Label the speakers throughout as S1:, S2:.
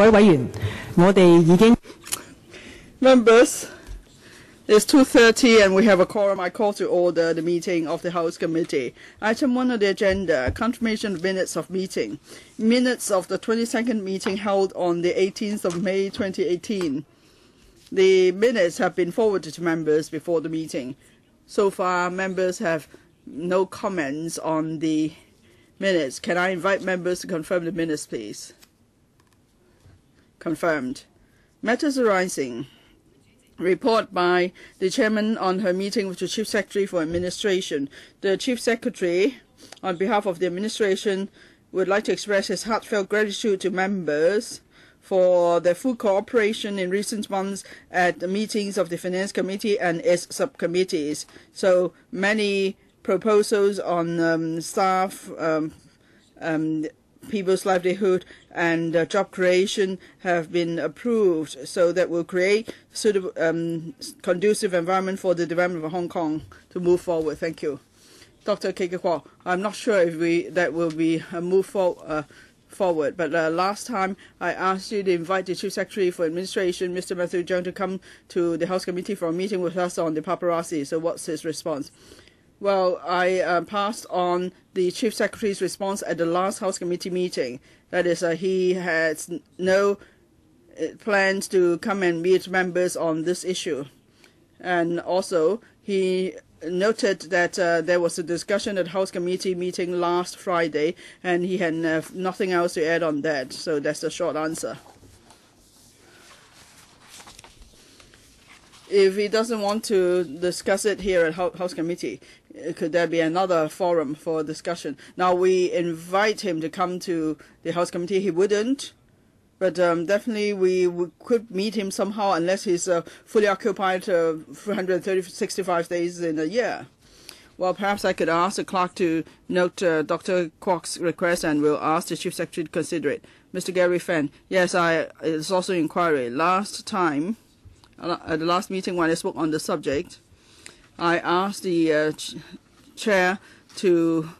S1: Members, it's 2:30 and we have a quorum. I call to order the meeting of the House Committee. Item 1 on the agenda, confirmation of minutes of meeting. Minutes of the 22nd meeting held on the 18th of May 2018. The minutes have been forwarded to members before the meeting. So far, members have no comments on the minutes. Can I invite members to confirm the minutes, please? Confirmed. Matters arising. Report by the Chairman on her meeting with the Chief Secretary for Administration. The Chief Secretary, on behalf of the Administration, would like to express his heartfelt gratitude to members for their full cooperation in recent months at the meetings of the Finance Committee and its subcommittees. So many proposals on staff, people's livelihood and job creation have been approved, so that will create suitable conducive environment for the development of Hong Kong to move forward. Thank you. Dr. Kekekwa, I'm not sure if that will be a move forward, but last time I asked you to invite the Chief Secretary for Administration, Mr. Matthew Cheung, to come to the House Committee for a meeting with us on the paparazzi. So what's his response? Well, I passed on the Chief Secretary's response at the last House Committee meeting. That is, he has no plans to come and meet members on this issue. And also, he noted that there was a discussion at House Committee meeting last Friday, and he had nothing else to add on that. So that's the short answer. If he doesn't want to discuss it here at House Committee, could there be another forum for discussion? Now, we invite him to come to the House Committee. He wouldn't, but definitely we could meet him somehow, unless he's fully occupied 365 days in a year. Well, perhaps I could ask the clerk to note Dr. Kwok's request, and we'll ask the Chief Secretary to consider it. Mr. Gary Fan, yes, it's also inquiry. Last time, at the last meeting when I spoke on the subject, I asked the chair to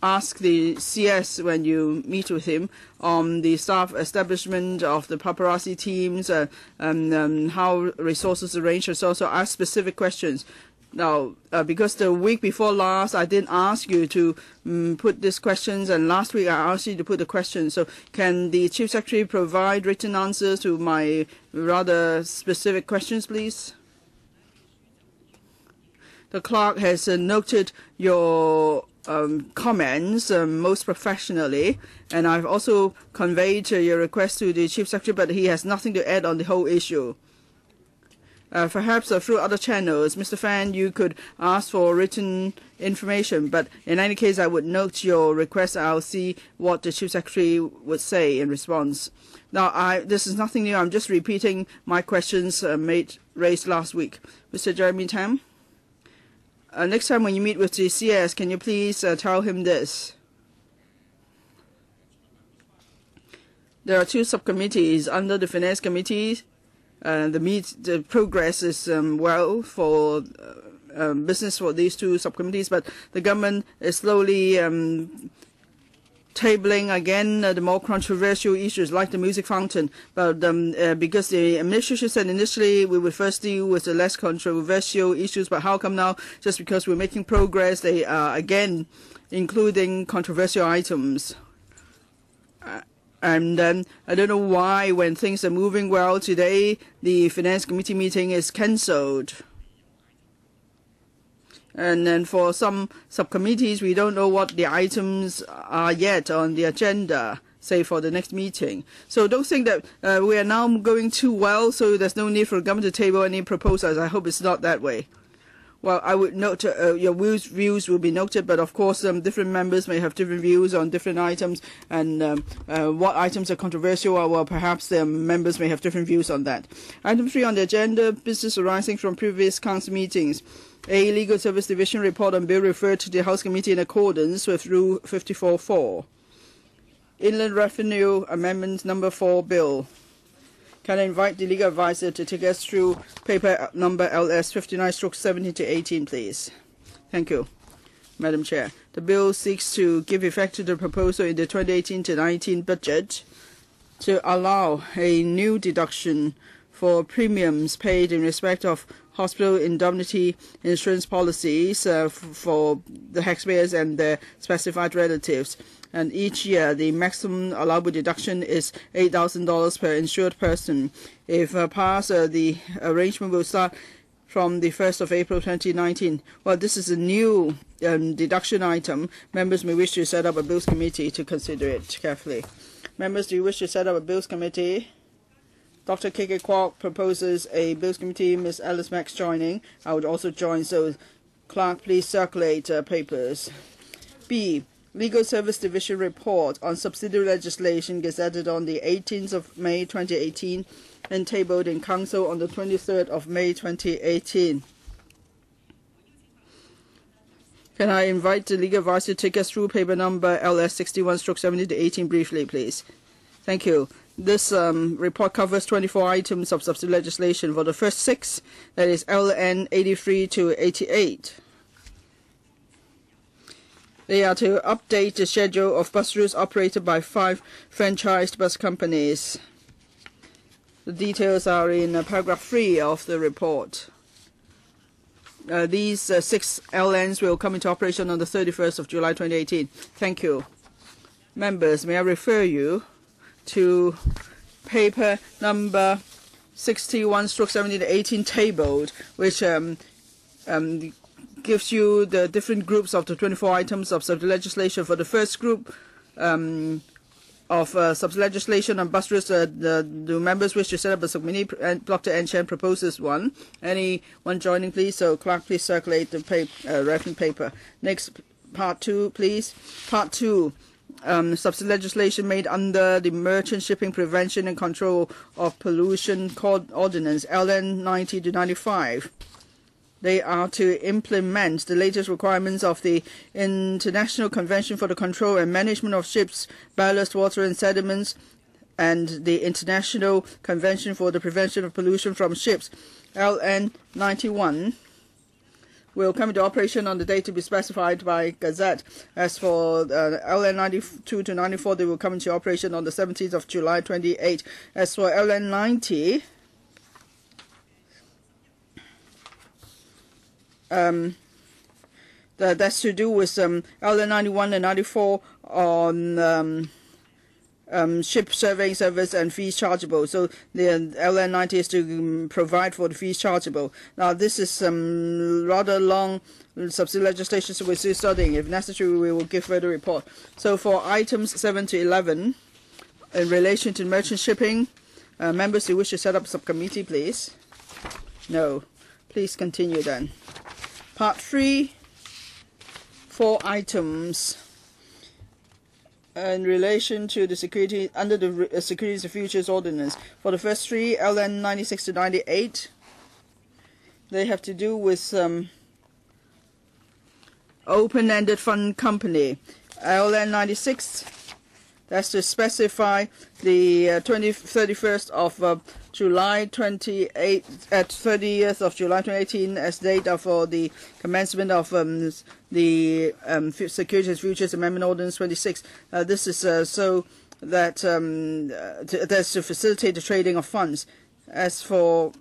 S1: ask the CS, when you meet with him, on the staff establishment of the paparazzi teams and how resources arranged, and also ask specific questions. Now, because the week before last, I didn't ask you to put these questions, and last week I asked you to put the questions. So can the Chief Secretary provide written answers to my rather specific questions, please? The clerk has noted your comments most professionally, and I've also conveyed your request to the Chief Secretary, but he has nothing to add on the whole issue. Perhaps through other channels, Mr. Fan, you could ask for written information, but in any case, I would note your request. I'll see what the Chief Secretary would say in response. Now, this is nothing new. I'm just repeating my questions raised last week. Mr. Jeremy Tam, next time when you meet with the CS, can you please tell him this? There are two subcommittees under the Finance Committee. The progress is well for business for these two subcommittees, but the government is slowly tabling again the more controversial issues like the music fountain. But because the administration said initially we would first deal with the less controversial issues, but how come now, just because we're making progress, they are again including controversial items? And then I don't know why, when things are moving well today, the Finance Committee meeting is cancelled. And then for some subcommittees, we don't know what the items are yet on the agenda, say for the next meeting. So don't think that we are now going too well, so there's no need for the government to table any proposals. I hope it's not that way. Well, I would note your views will be noted, but of course different members may have different views on different items, and what items are controversial, well, perhaps the members may have different views on that. Item 3 on the agenda, business arising from previous council meetings. A Legal Service Division report on bill referred to the House Committee in accordance with Rule 54.4. Inland Revenue Amendment Number 4 Bill. Can I invite the legal advisor to take us through paper number LS 59/17-18, please? Thank you, Madam Chair. The bill seeks to give effect to the proposal in the 2018-19 budget to allow a new deduction for premiums paid in respect of hospital indemnity insurance policies for the taxpayers and their specified relatives. And each year, the maximum allowable deduction is $8,000 per insured person. If passed, the arrangement will start from the 1st of April 2019. Well, this is a new deduction item. Members may wish to set up a Bills Committee to consider it carefully. Members, do you wish to set up a Bills Committee? Dr. Kiki Kwok proposes a Bills Committee. Ms. Alice Max joining. I would also join, so clerk, please circulate papers. B. Legal Service Division report on subsidiary legislation gazetted on the 18th of May 2018 and tabled in Council on the 23rd of May 2018. Can I invite the legal advisor to take us through paper number LS 61/70-18 briefly, please? Thank you. This report covers 24 items of subsidiary legislation. For the first 6, that is LN 83 to 88. They are to update the schedule of bus routes operated by 5 franchised bus companies. The details are in paragraph 3 of the report. These 6 LNs will come into operation on the 31st of July 2018. Thank you. Members, may I refer you to paper number 61/70-18 tabled, which gives you the different groups of the 24 items of subsidiary legislation. For the first group of subsidiary legislation on bus routes, the members wish to set up a subcommittee, and Dr. N. Chen proposes one. Anyone joining, please? So, clerk, please circulate the reference paper. Next, part 2, please. Part 2. Subsidiary legislation made under the Merchant Shipping Prevention and Control of Pollution Ordinance, LN 90-95. They are to implement the latest requirements of the International Convention for the Control and Management of Ships, Ballast Water and Sediments, and the International Convention for the Prevention of Pollution from Ships, LN 91. Will come into operation on the date to be specified by Gazette. As for LN 92 to 94, they will come into operation on the 17th of July 28. As for LN 90, that's to do with LN 91 and 94 on ship surveying service and fees chargeable. So the LN 90 is to provide for the fees chargeable. Now this is rather long subsidiary legislation, so we're still studying. If necessary, we will give further report. So for items 7 to 11, in relation to merchant shipping, members who wish to set up a subcommittee, please. No. Please continue then. Part 3, 4 items in relation to the security under the Securities and Futures Ordinance. For the first 3, LN 96 to 98, they have to do with open-ended fund company. LN 96, that's to specify the 31st of July 28 at 30th of July 2018 as date for the commencement of the Securities Futures Amendment Ordinance 26. This is so that that's to facilitate the trading of funds. As for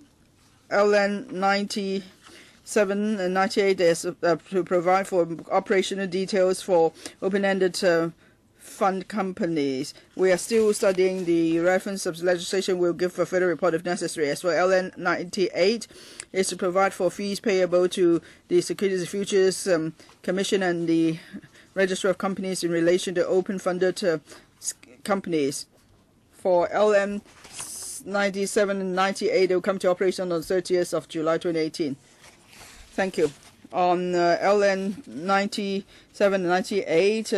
S1: LN 97 and 98, there's to provide for operational details for open-ended fund companies. We are still studying the reference of legislation. We'll give a further report if necessary. As for LN 98, is to provide for fees payable to the Securities and Futures Commission and the Register of Companies in relation to open-funded companies. For LN 97 and 98, they will come to operation on the 30th of July 2018. Thank you. On LN 97 and 98,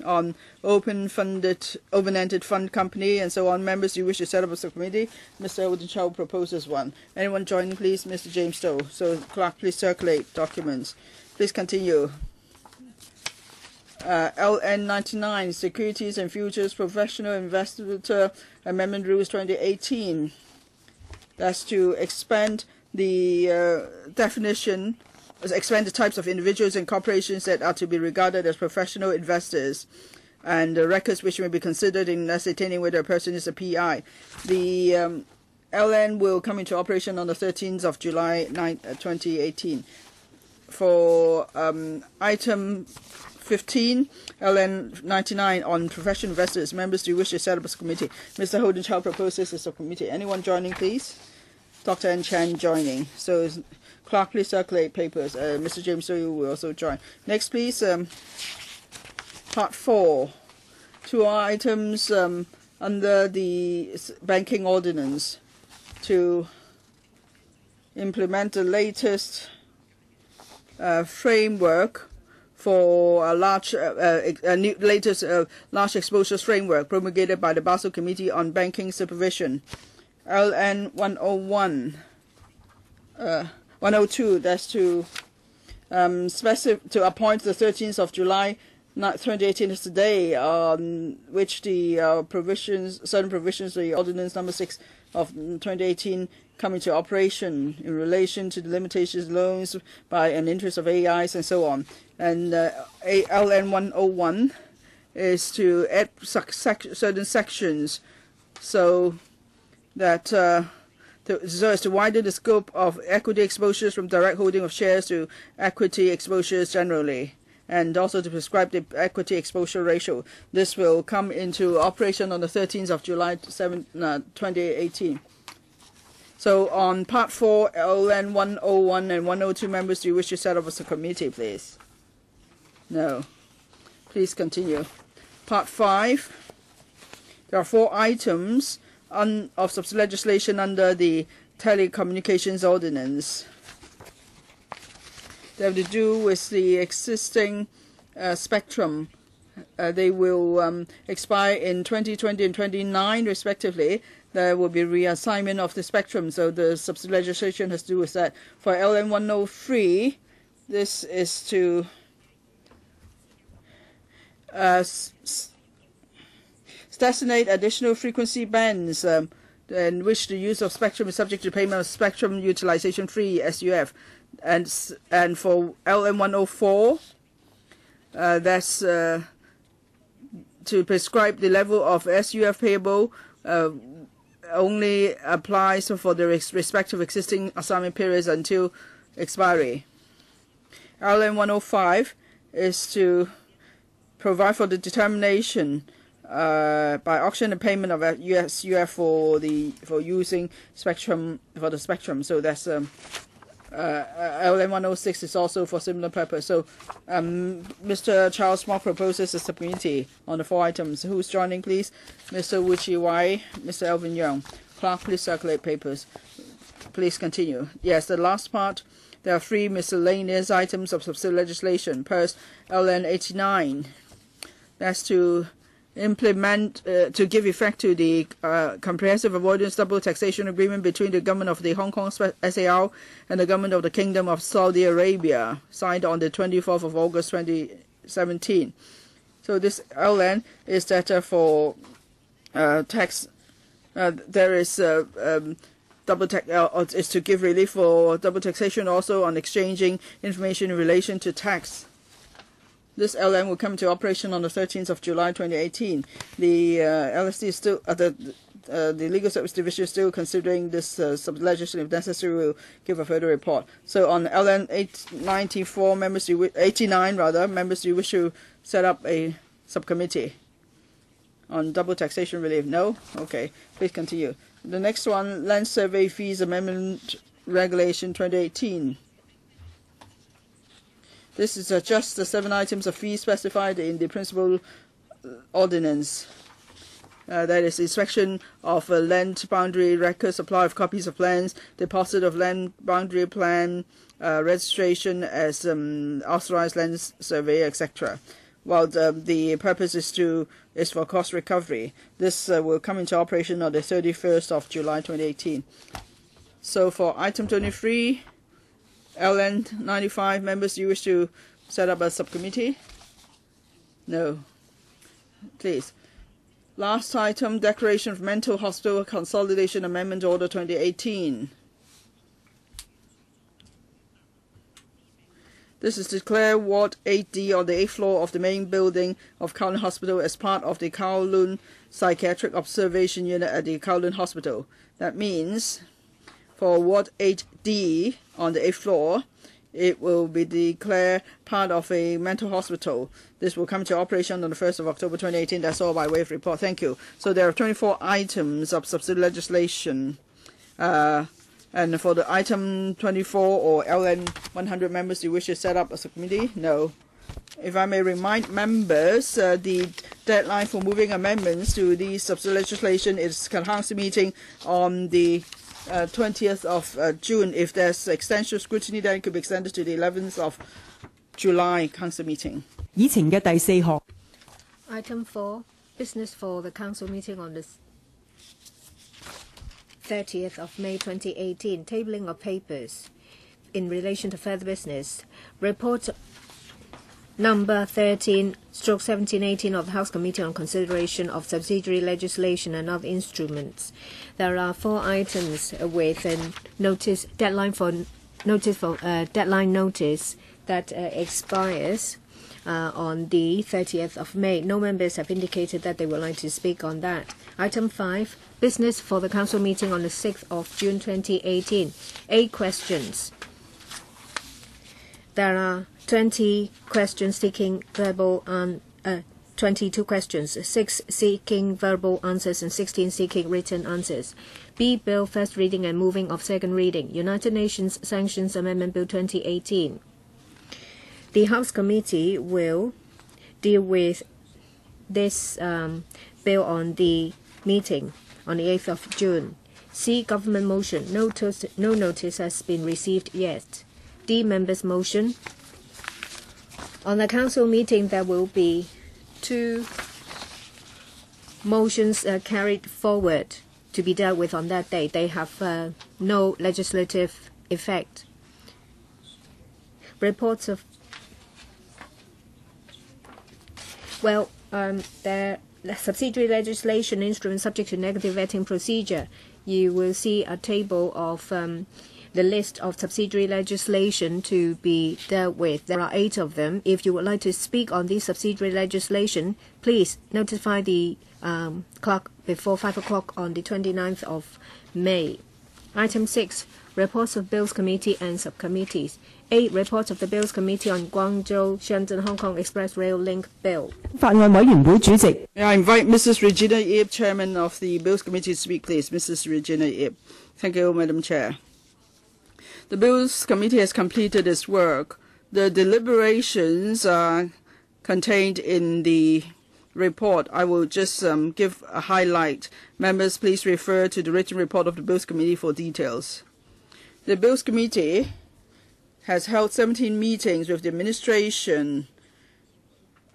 S1: on open-ended fund company and so on. Members, you wish to set up a subcommittee? Mr. Odin Chow proposes one. Anyone joining, please? Mr. James Stowe. So, clerk, please circulate documents. Please continue. LN 99, Securities and Futures Professional Investor Amendment Rules 2018. That's to expand the definition, expand the types of individuals and corporations that are to be regarded as professional investors. and records which may be considered in ascertaining whether a person is a PI. The LN will come into operation on the 13th of July 2018. For item 15, LN 99 on professional investors, members do you wish to set up a subcommittee? Mr. Holden Chow proposes a subcommittee. Anyone joining, please? Dr. N. Chan joining. So, clerk, please circulate papers. Mr. James Soyu will also join. Next, please. Part 4. 2 items under the banking ordinance to implement the latest framework for a large, latest large exposures framework promulgated by the Basel Committee on Banking Supervision, LN 102. That's to to appoint the 13th of July 2018 is the day on which the certain provisions of the Ordinance Number 6 of 2018 come into operation in relation to the limitations loans by an interest of AIs and so on. And LN 101 is to add certain sections so that so as to widen the scope of equity exposures from direct holding of shares to equity exposures generally, and also to prescribe the equity exposure ratio. This will come into operation on the 13th of July 2018. So on Part 4, LN 101 and 102 members, do you wish to set up as a committee, please? No. Please continue. Part 5, there are 4 items of legislation under the Telecommunications Ordinance. They have to do with the existing spectrum. They will expire in 2020 and 2029 respectively. There will be reassignment of the spectrum, so the legislation has to do with that. For LN 103, this is to designate additional frequency bands in which the use of spectrum is subject to payment of spectrum utilization fee (SUF). And for LM 104, that's to prescribe the level of SUF payable only applies for the respective existing assignment periods until expiry. LM 105 is to provide for the determination by auction and payment of SUF for using spectrum for the spectrum. So that's LM 106 is also for similar purpose. So Mr. Charles Mock proposes a subcommittee on the 4 items. Who's joining, please? Mr. Wu Chi Wai, Mr. Elvin Young. Clerk, please circulate papers. Please continue. Yes, the last part. There are 3 miscellaneous items of subsidiary legislation. First, LN 89. That's to implement, to give effect to the Comprehensive Avoidance Double Taxation Agreement between the Government of the Hong Kong SAR and the Government of the Kingdom of Saudi Arabia, signed on the 24th of August 2017. So this LN is that for tax, there is double tax, is to give relief for double taxation, also on exchanging information in relation to tax. This LN will come into operation on the 13th of July 2018. The LSD is still, the Legal Service Division is still considering this legislation. If necessary, will give a further report. So on LN 894, members, 89 rather, members, do you wish to set up a subcommittee on double taxation relief? No? Okay. Please continue. The next one, Land Survey Fees Amendment Regulation 2018. This is just the 7 items of fees specified in the principal ordinance. That is inspection of land boundary records, supply of copies of plans, deposit of land boundary plan, registration as authorized land surveyor, etc. While the purpose is for cost recovery. This will come into operation on the 31st of July 2018. So for item 23. LN 95, members, do you wish to set up a subcommittee? No. Please. Last item, Declaration of Mental Hospital Consolidation Amendment Order 2018. This is to declare Ward 8D on the 8th floor of the main building of Kowloon Hospital as part of the Kowloon Psychiatric Observation Unit at the Kowloon Hospital. That means for Ward 8D on the 8th floor, it will be declared part of a mental hospital. This will come to operation on the 1st of October 2018. That's all by way of report. Thank you. So there are 24 items of subsidiary legislation. And for the item 24 or LN 100 members, do you wish to set up a subcommittee? No. If I may remind members, the deadline for moving amendments to the subsidiary legislation is council meeting on the 20th of June. If there's extension scrutiny, then it could be extended to the 11th of July council meeting.
S2: Item 4, business for the council meeting on the 30th of May 2018, tabling of papers in relation to further business. Report number 13/1718 of the House Committee on Consideration of Subsidiary Legislation and Other Instruments. There are 4 items with a deadline notice that expires on the 30th of May. No members have indicated that they would like to speak on that. Item 5, business for the council meeting on the 6th of June 2018. 8 questions. There are 20 questions seeking verbal 22 questions, 6 seeking verbal answers and 16 seeking written answers. B. Bill first reading and moving of second reading. United Nations Sanctions Amendment Bill 2018. The House Committee will deal with this bill on the meeting on the 8th of June. C. Government motion. No notice has been received yet. D. Members' motion. On the council meeting, there will be 2 motions carried forward to be dealt with on that day. They have no legislative effect. Reports of the subsidiary legislation instrument subject to negative vetting procedure. You will see a table of the list of subsidiary legislation to be dealt with. There are 8 of them. If you would like to speak on this subsidiary legislation, please notify the clerk before 5 o'clock on the 29th of May. Item 6, reports of Bills Committee and subcommittees. 8. Reports of the Bills Committee on Guangzhou Shenzhen Hong Kong Express Rail Link Bill.
S1: I invite Mrs. Regina Ip, Chairman of the Bills Committee, to speak, please. Mrs. Regina Ip. Thank you, Madam Chair. The Bills Committee has completed its work. The deliberations are contained in the report. I will just give a highlight. Members, please refer to the written report of the Bills Committee for details. The Bills Committee has held 17 meetings with the administration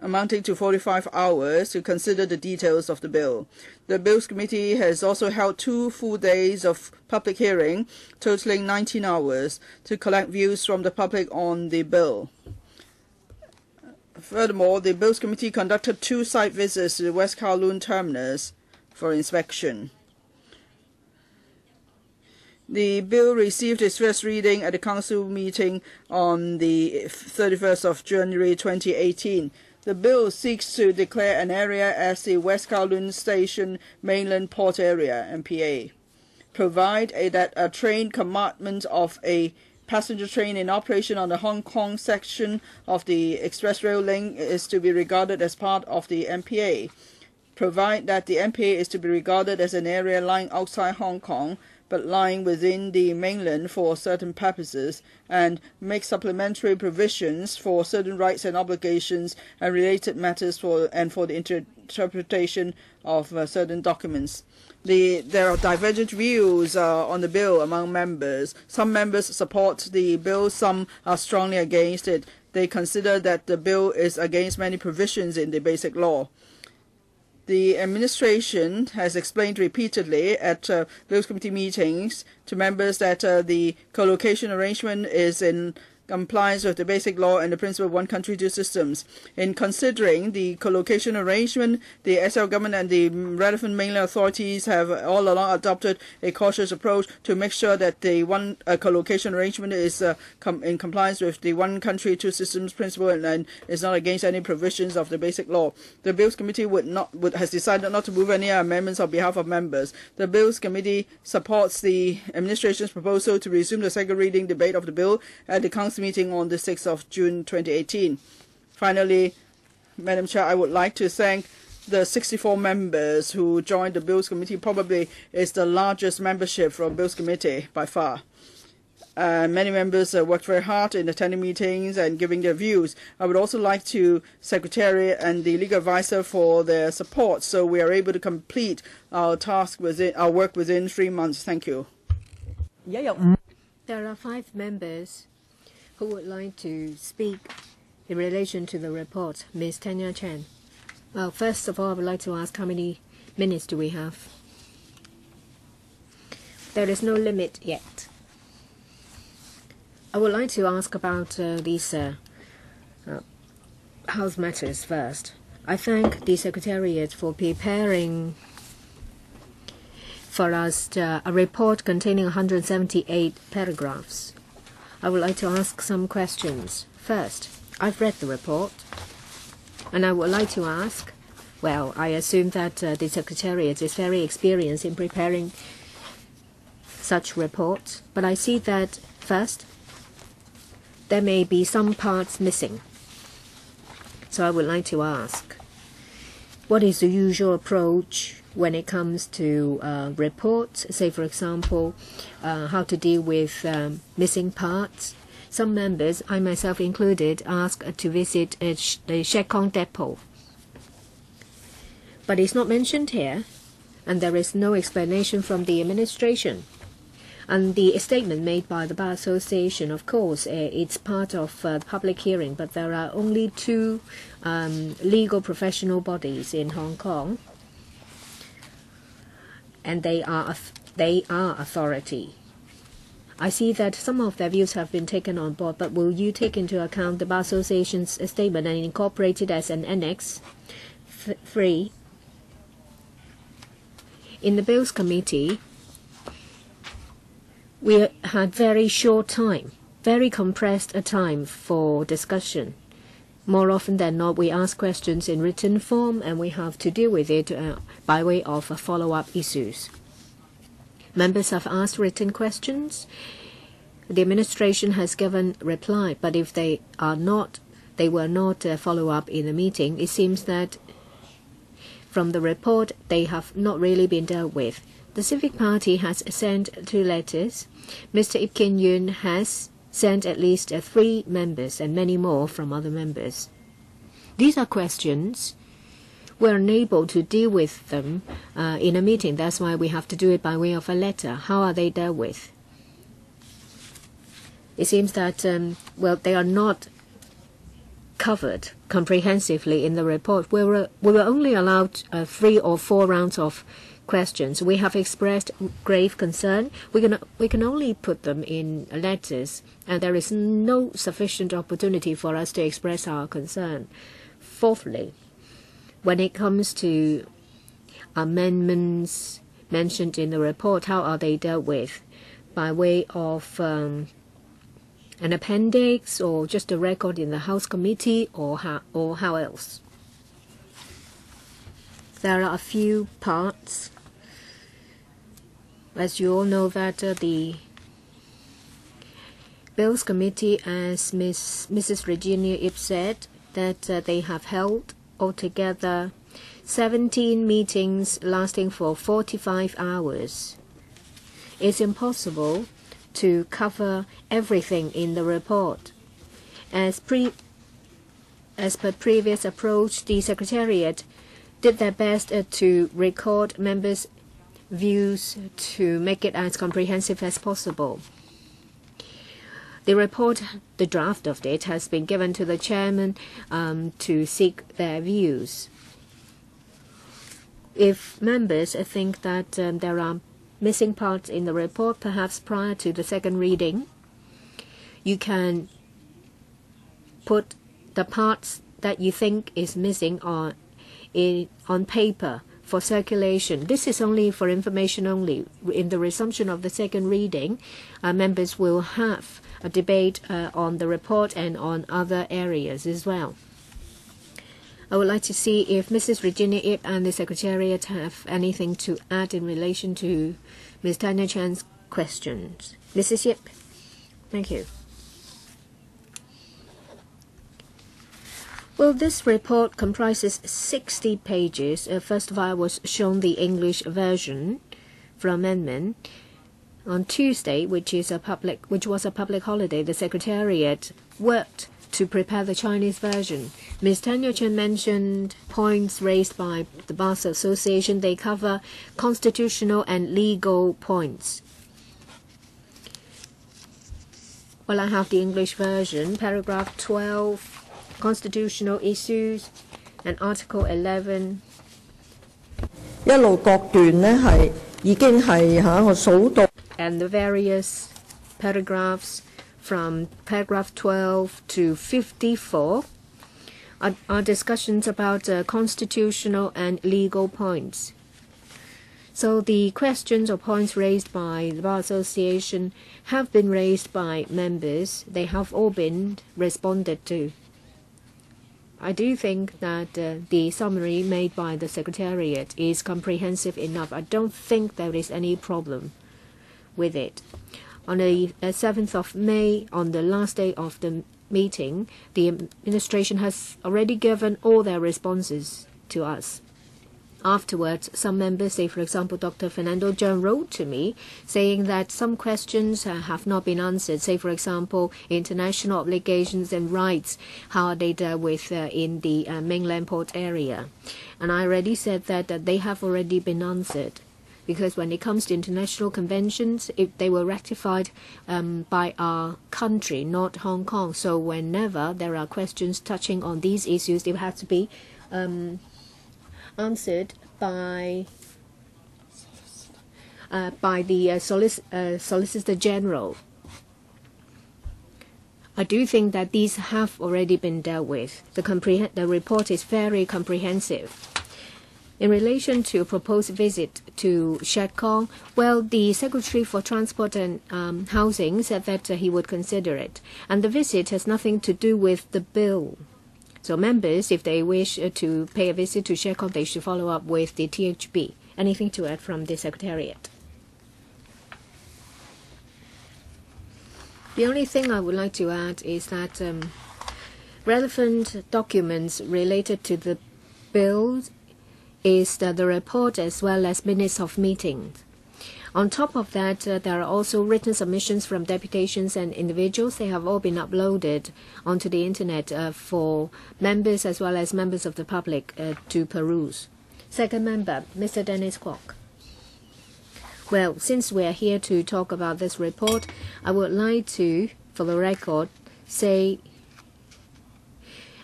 S1: amounting to 45 hours to consider the details of the bill. The Bills Committee has also held 2 full days of public hearing, totaling 19 hours, to collect views from the public on the bill. Furthermore, the Bills Committee conducted 2 site visits to the West Kowloon terminus for inspection. The bill received its first reading at the council meeting on the 31st of January 2018. The bill seeks to declare an area as the West Kowloon Station Mainland Port Area, MPA. Provide that a train compartment of a passenger train in operation on the Hong Kong section of the Express Rail Link is to be regarded as part of the MPA. Provide that the MPA is to be regarded as an area lying outside Hong Kong but lying within the mainland for certain purposes, and make supplementary provisions for certain rights and obligations and related matters for the interpretation of certain documents. There are divergent views on the bill among members. Some members support the bill, some are strongly against it. They consider that the bill is against many provisions in the Basic Law. The administration has explained repeatedly at Bills Committee meetings to members that the co-location arrangement is in compliance with the basic law and the principle of one country, two systems. In considering the co-location arrangement, the SL government and the relevant mainland authorities have all along adopted a cautious approach to make sure that the one co-location arrangement is in compliance with the one country, two systems principle and is not against any provisions of the basic law. The Bills Committee has decided not to move any amendments on behalf of members. The Bills Committee supports the administration's proposal to resume the second reading debate of the bill at the Council meeting on the 6th of June 2018. Finally, Madam Chair, I would like to thank the 64 members who joined the Bills Committee. Probably is the largest membership from Bills Committee by far. Many members worked very hard in attending meetings and giving their views. I would also like to Secretariat and the legal advisor for their support, so we are able to complete our work within 3 months. Thank you.
S2: There are 5 members who would like to speak in relation to the report. Ms. Tanya Chen. Well, first of all, I would like to ask how many minutes do we have? There is no limit yet. I would like to ask about these House matters first. I thank the Secretariat for preparing for us a report containing 178 paragraphs. I would like to ask some questions. First, I've read the report, and I would like to ask, well, I assume that the Secretariat is very experienced in preparing such reports, but I see that, first, there may be some parts missing. So I would like to ask, what is the usual approach when it comes to reports? Say, for example, how to deal with missing parts. Some members, I myself included, asked to visit the Shekong depot. But it's not mentioned here, and there is no explanation from the administration. And the statement made by the Bar Association, of course, it's part of the public hearing, but there are only 2 legal professional bodies in Hong Kong, and they are authority. I see that some of their views have been taken on board, but will you take into account the Bar Association's statement and incorporate it as an annex? 3. In the Bills Committee, we had very short time, very compressed time for discussion. More often than not, we ask questions in written form, and we have to deal with it by way of follow-up issues. Members have asked written questions. The administration has given reply, but if they were not follow up in the meeting, it seems that from the report they have not really been dealt with. The Civic Party has sent 2 letters. Mr. Ip Kin Yuen has sent at least 3 members and many more from other members. These are questions. We're unable to deal with them in a meeting. That's why we have to do it by way of a letter. How are they dealt with? It seems that, they are not covered comprehensively in the report. We were only allowed 3 or 4 rounds of questions. We have expressed grave concern. We can only put them in letters, and there is no sufficient opportunity for us to express our concern. Fourthly, when it comes to amendments mentioned in the report, how are they dealt with? By way of an appendix, or just a record in the House Committee, or how else? There are a few parts. As you all know, that the Bills Committee, as Mrs. Regina Ip said, that they have held altogether 17 meetings lasting for 45 hours. It's impossible to cover everything in the report. As per previous approach, the Secretariat did their best to record members' views to make it as comprehensive as possible. The report, the draft of it, has been given to the chairman to seek their views. If members think that there are missing parts in the report, perhaps prior to the second reading, you can put the parts that you think is missing on paper for circulation. This is only for information only. In the resumption of the second reading, members will have a debate on the report and on other areas as well. I would like to see if Mrs. Regina Ip and the Secretariat have anything to add in relation to Ms. Tanya Chan's questions. Mrs. Yip, thank you. Well, this report comprises 60 pages. First of all, I was shown the English version for amendment. On Tuesday, which was a public holiday, the Secretariat worked to prepare the Chinese version. Ms. Tanya Chen mentioned points raised by the Bar Association. They cover constitutional and legal points. Well, I have the English version, paragraph 12. Constitutional issues and Article 11.
S3: 一路各段呢係已經係我數到
S2: And the various paragraphs from paragraph 12 to 54 are discussions about constitutional and legal points. So the questions or points raised by the Bar Association have been raised by members. They have all been responded to. I do think that the summary made by the Secretariat is comprehensive enough. I don't think there is any problem with it. On the 7th of May, on the last day of the meeting, the administration has already given all their responses to us. Afterwards, some members, say for example Dr. Fernando Zhang, wrote to me saying that some questions have not been answered. Say for example, international obligations and rights, how are they dealt with in the mainland port area. And I already said that they have already been answered. Because when it comes to international conventions, they were ratified by our country, not Hong Kong. So whenever there are questions touching on these issues, they have to be answered by the Solicitor General. I do think that these have already been dealt with. The report is very comprehensive. In relation to a proposed visit to Shet Kong, well, the Secretary for Transport and Housing said that he would consider it. And the visit has nothing to do with the bill. So members, if they wish to pay a visit to Shet Kong, they should follow up with the THB. Anything to add from the Secretariat? The only thing I would like to add is that relevant documents related to the bill is the report as well as minutes of meetings. On top of that, there are also written submissions from deputations and individuals. They have all been uploaded onto the internet for members as well as members of the public to peruse. Second member, Mr. Dennis Kwok. Well, since we are here to talk about this report, I would like to, for the record, say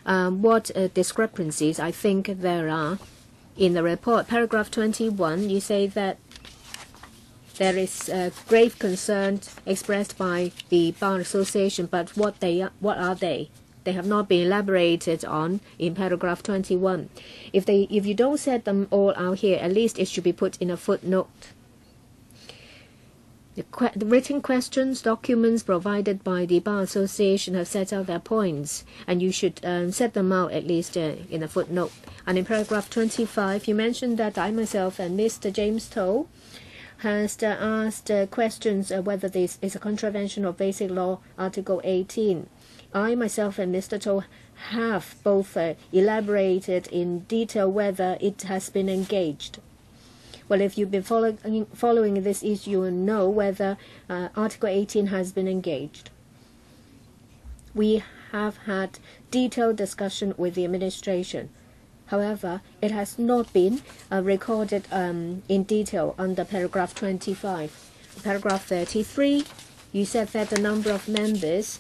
S2: what discrepancies I think there are in the report. Paragraph 21, you say that there is grave concern expressed by the Bar Association, but what are they? They have not been elaborated on in paragraph 21. If you don't set them all out here, at least it should be put in a footnote. The written questions, documents provided by the Bar Association have set out their points, and you should set them out at least in a footnote. And in paragraph 25, you mentioned that I myself and Mr. James Toh has asked questions whether this is a contravention of Basic Law Article 18. I myself and Mr. Toh have both elaborated in detail whether it has been engaged. Well, if you've been following this issue, you will know whether Article 18 has been engaged. We have had detailed discussion with the administration. However, it has not been recorded in detail under paragraph 25. Paragraph 33, you said that the number of members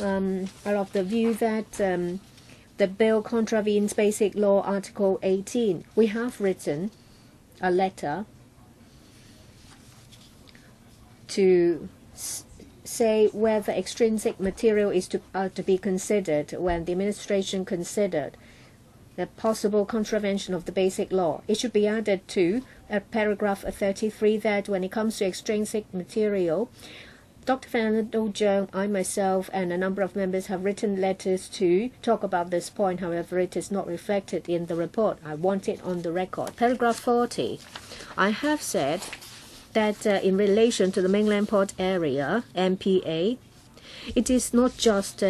S2: are of the view that the bill contravenes Basic Law Article 18. We have written a letter to say whether extrinsic material is to be considered when the administration considered the possible contravention of the basic law. It should be added to paragraph 33 that when it comes to extrinsic material, Dr. Fernando Zhang, I myself, and a number of members have written letters to talk about this point. However, it is not reflected in the report. I want it on the record. Paragraph 40. I have said that in relation to the mainland port area, MPA, it is not just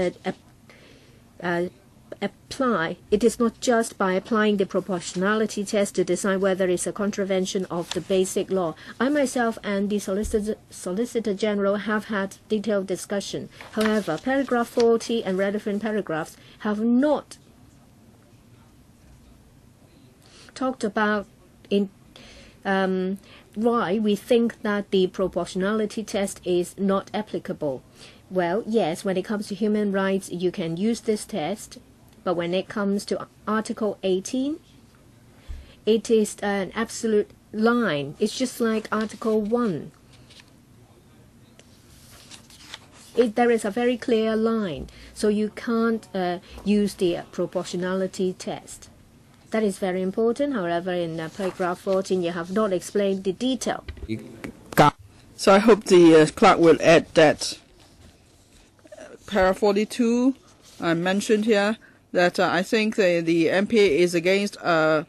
S2: it is not just by applying the proportionality test to decide whether it's a contravention of the basic law. I myself and the Solicitor General have had detailed discussion. However, paragraph 40 and relevant paragraphs have not talked about why we think that the proportionality test is not applicable. Well, yes, when it comes to human rights, you can use this test. But when it comes to Article 18, it is an absolute line. It's just like Article 1. There is a very clear line, so you can't use the proportionality test. That is very important. However, in paragraph 14, you have not explained the detail.
S1: So I hope the clerk will add that. Paragraph 42, I mentioned here that I think the MPA is against PL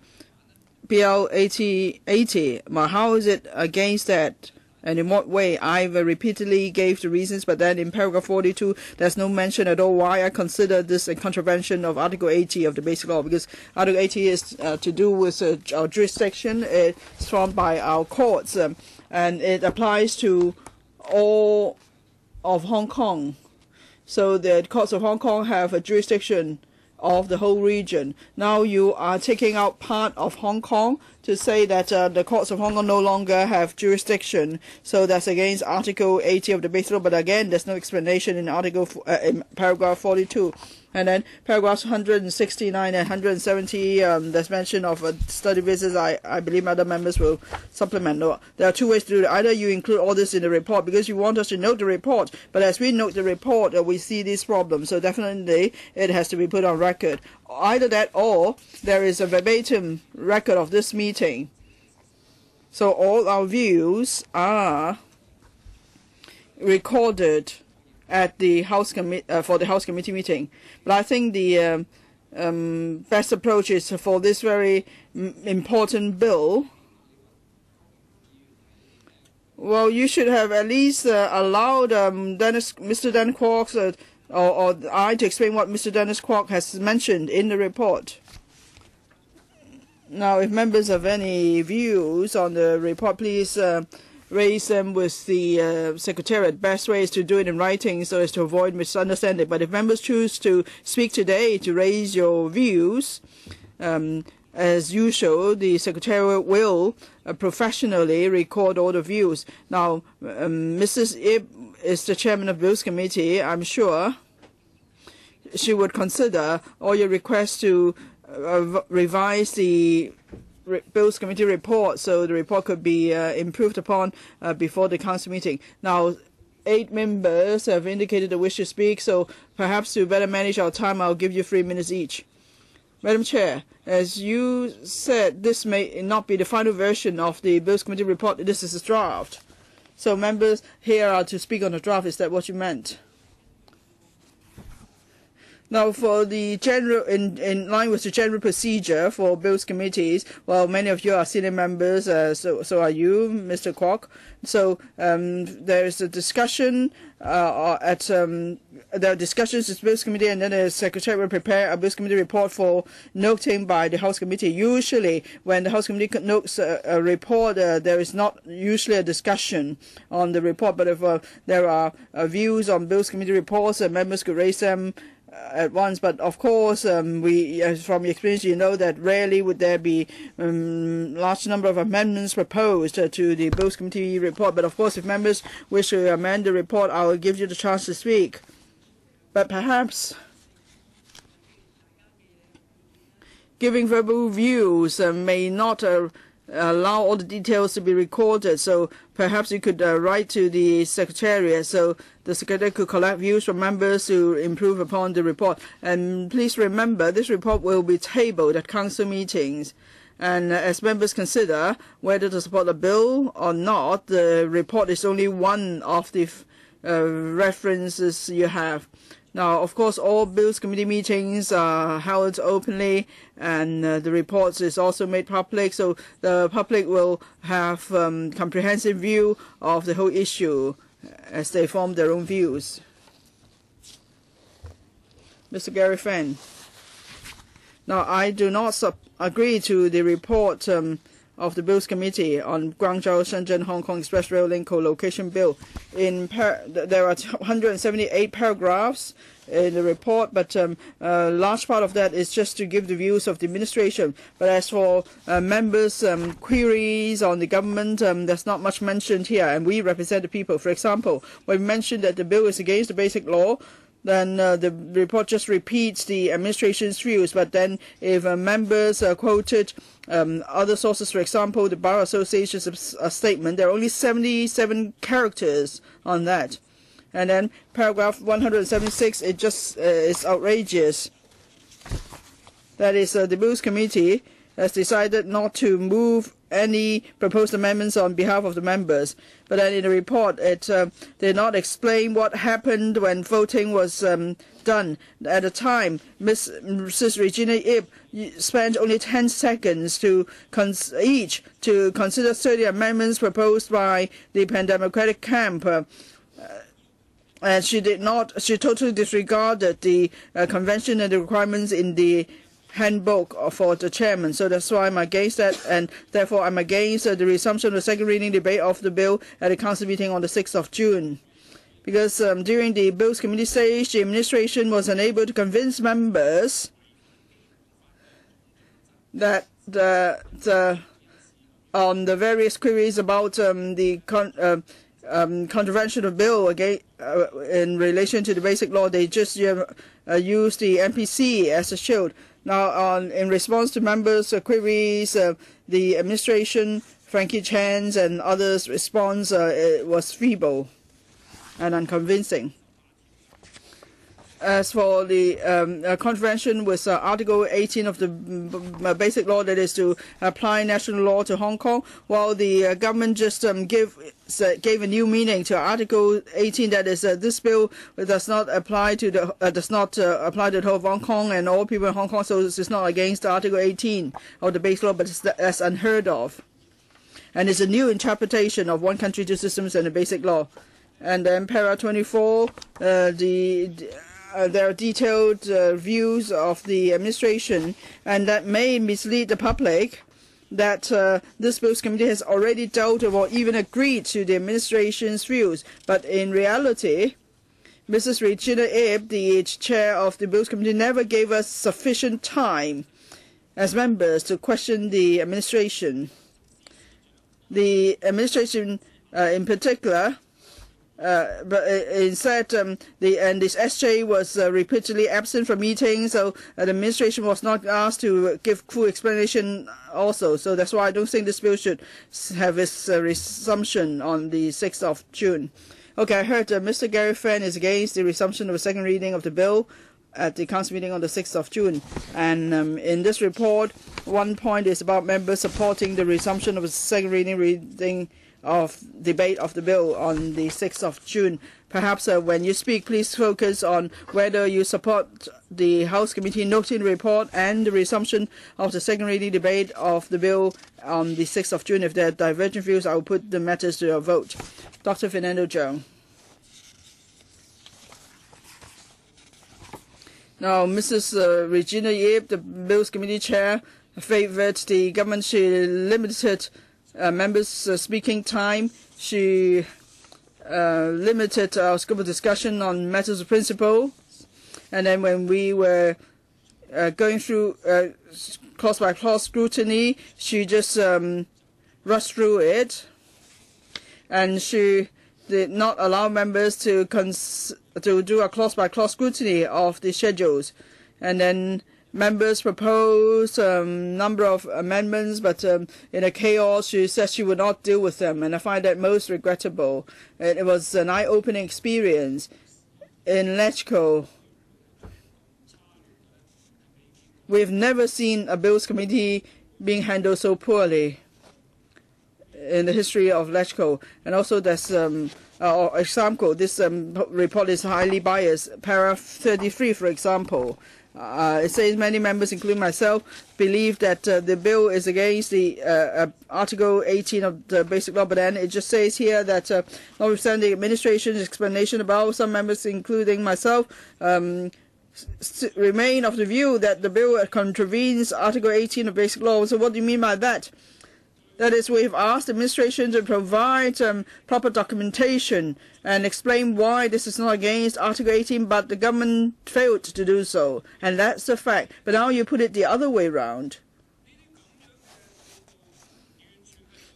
S1: 8080. But how is it against that? And in what way? I've repeatedly gave the reasons, but then in paragraph 42, there's no mention at all why I consider this a contravention of Article 80 of the Basic Law, because Article 80 is to do with our jurisdiction. It's formed by our courts, and it applies to all of Hong Kong. So the courts of Hong Kong have a jurisdiction of the whole region. Now you are taking out part of Hong Kong to say that the courts of Hong Kong no longer have jurisdiction. So that's against Article 80 of the Basic Law. But again, there's no explanation in in paragraph 42. And then paragraphs 169 and 170, there's mention of study visits. I believe other members will supplement. No, there are two ways to do it. Either you include all this in the report because you want us to note the report, but as we note the report, we see these problems. So definitely it has to be put on record. Either that or there is a verbatim record of this meeting. So all our views are recorded at the House for the House Committee meeting. But I think the best approach is for this very important bill. Well, you should have at least allowed Mr. Dennis Kwok or I to explain what Mr. Dennis Kwok has mentioned in the report. Now, if members have any views on the report, please raise them with the Secretariat. Best way is to do it in writing so as to avoid misunderstanding. But if members choose to speak today to raise your views, as usual, the Secretariat will professionally record all the views. Now, Mrs. Ip is the chairman of Bills Committee. I'm sure she would consider all your requests to revise the Bills Committee report so the report could be improved upon before the Council meeting. Now, 8 members have indicated the wish to speak, so perhaps to better manage our time, I'll give you 3 minutes each. Madam Chair, as you said, this may not be the final version of the Bills Committee report. This is a draft. So members here are to speak on the draft. Is that what you meant? Now, for the general, in line with the general procedure for Bills committees, well, many of you are senior members, so are you, Mr. Kwok. So there is a discussion there are discussions with the Bills Committee, and then the Secretary will prepare a Bills Committee report for noting by the House Committee. Usually, when the House Committee notes a report, there is not usually a discussion on the report, but if there are views on Bills Committee reports, members could raise them at once. But of course, we, from experience, you know that rarely would there be large number of amendments proposed to the Bills Committee report. But of course, if members wish to amend the report, I will give you the chance to speak. But perhaps giving verbal views may not allow all the details to be recorded. So perhaps you could write to the Secretariat so the Secretariat could collect views from members to improve upon the report. And please remember, this report will be tabled at council meetings. And as members consider whether to support the bill or not, the report is only one of the references you have. Now, of course, all Bills Committee meetings are held openly, and the reports is also made public, so the public will have comprehensive view of the whole issue as they form their own views. Mr. Gary Fan. Now, I do not agree to the report of the Bills Committee on Guangzhou-Shenzhen Hong Kong Express Rail Link co-location bill. There are 178 paragraphs in the report, but a large part of that is just to give the views of the administration. But as for members' queries on the government, there's not much mentioned here, and we represent the people. For example, when we mentioned that the bill is against the basic law, then the report just repeats the administration's views. But then if members quoted other sources, for example, the Bar Association's statement, there are only 77 characters on that. And then paragraph 176, it just is outrageous. That is, the Bills Committee has decided not to move any proposed amendments on behalf of the members. But then in the report, it did not explain what happened when voting was done. At the time, Mrs. Regina Ip spent only 10 seconds to consider 30 amendments proposed by the Pan-Democratic camp. And she totally disregarded the convention and the requirements in the handbook for the chairman. So that's why I'm against that, and therefore I'm against the resumption of the second reading debate of the bill at the council meeting on the 6th of June. Because during the Bills Committee stage, the administration was unable to convince members that on the various queries about the contravention of bill in relation to the basic law, they just used the MPC as a shield. Now, in response to members' queries, the administration, Frankie Chan's and others' response was feeble and unconvincing. As for the contravention with Article 18 of the Basic Law, that is to apply national law to Hong Kong, while the government just gave a new meaning to Article 18, that is this bill does not apply to the whole of Hong Kong and all people in Hong Kong, so it's not against Article 18 of the Basic Law, but that's unheard of. And it's a new interpretation of one country, two systems and the Basic Law. And then para 24, there are detailed views of the administration, and that may mislead the public that this Bills Committee has already dealt or even agreed to the administration's views. But in reality, Mrs. Regina Ip, the chair of the Bills Committee, never gave us sufficient time as members to question the administration. The administration in particular, but instead, this SJ was repeatedly absent from meetings, so the administration was not asked to give full explanation also. So that's why I don't think this bill should have its resumption on the 6th of June. Okay, I heard Mr. Gary Fan is against the resumption of a second reading of the bill at the council meeting on the 6th of June. And in this report, one point is about members supporting the resumption of a second reading of debate of the bill on the 6th of June. Perhaps when you speak, please focus on whether you support the House Committee noting report and the resumption of the second reading debate of the bill on the 6th of June. If there are divergent views, I will put the matters to a vote. Dr. Fernando Zhang. Now, Mrs. Regina Ip, the Bills Committee Chair, favored the government. She limited members' speaking time. She limited our scope of discussion on matters of principle. And then when we were going through clause-by-clause scrutiny, she just rushed through it. And she did not allow members to do a clause-by-clause scrutiny of the schedules. And then members proposed a number of amendments, but in a chaos, she said she would not deal with them, and I find that most regrettable. It was an eye-opening experience. In LegCo, we've never seen a Bills Committee being handled so poorly in the history of LegCo. And also there's example, this report is highly biased. Paragraph 33, for example, it says many members, including myself, believe that the bill is against the Article 18 of the Basic Law, but then it just says here that notwithstanding the administration's explanation about, some members, including myself, remain of the view that the bill contravenes Article 18 of Basic Law. So what do you mean by that? That is, we've asked the administration to provide proper documentation and explain why this is not against Article 18, but the government failed to do so. And that's the fact. But now you put it the other way around.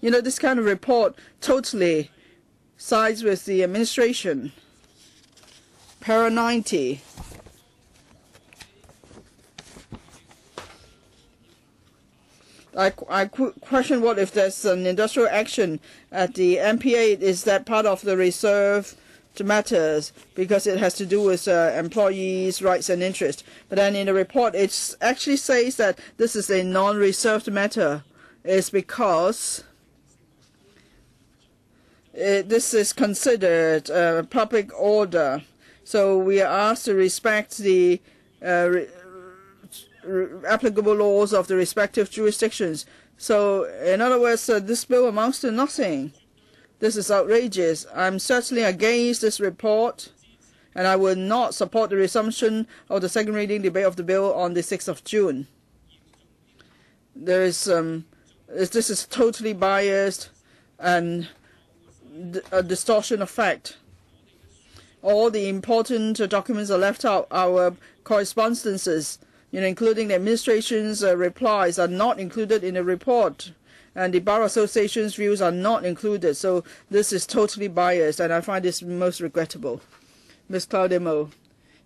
S1: You know, this kind of report totally sides with the administration. Para 90. I question what if there's an industrial action at the MPA, is that part of the reserved matters because it has to do with employees' rights and interests. But then in the report it actually says that this is a non-reserved matter. It's because this is considered public order. So we are asked to respect the applicable laws of the respective jurisdictions. So, in other words, this bill amounts to nothing. This is outrageous. I'm certainly against this report, and I will not support the resumption of the second reading debate of the bill on the 6th of June. There is this is totally biased and a distortion of fact. All the important documents are left out. Our correspondences, including the administration's replies, are not included in the report, and the Bar Association's views are not included. So this is totally biased, and I find this most regrettable. Ms. Claudia Mo.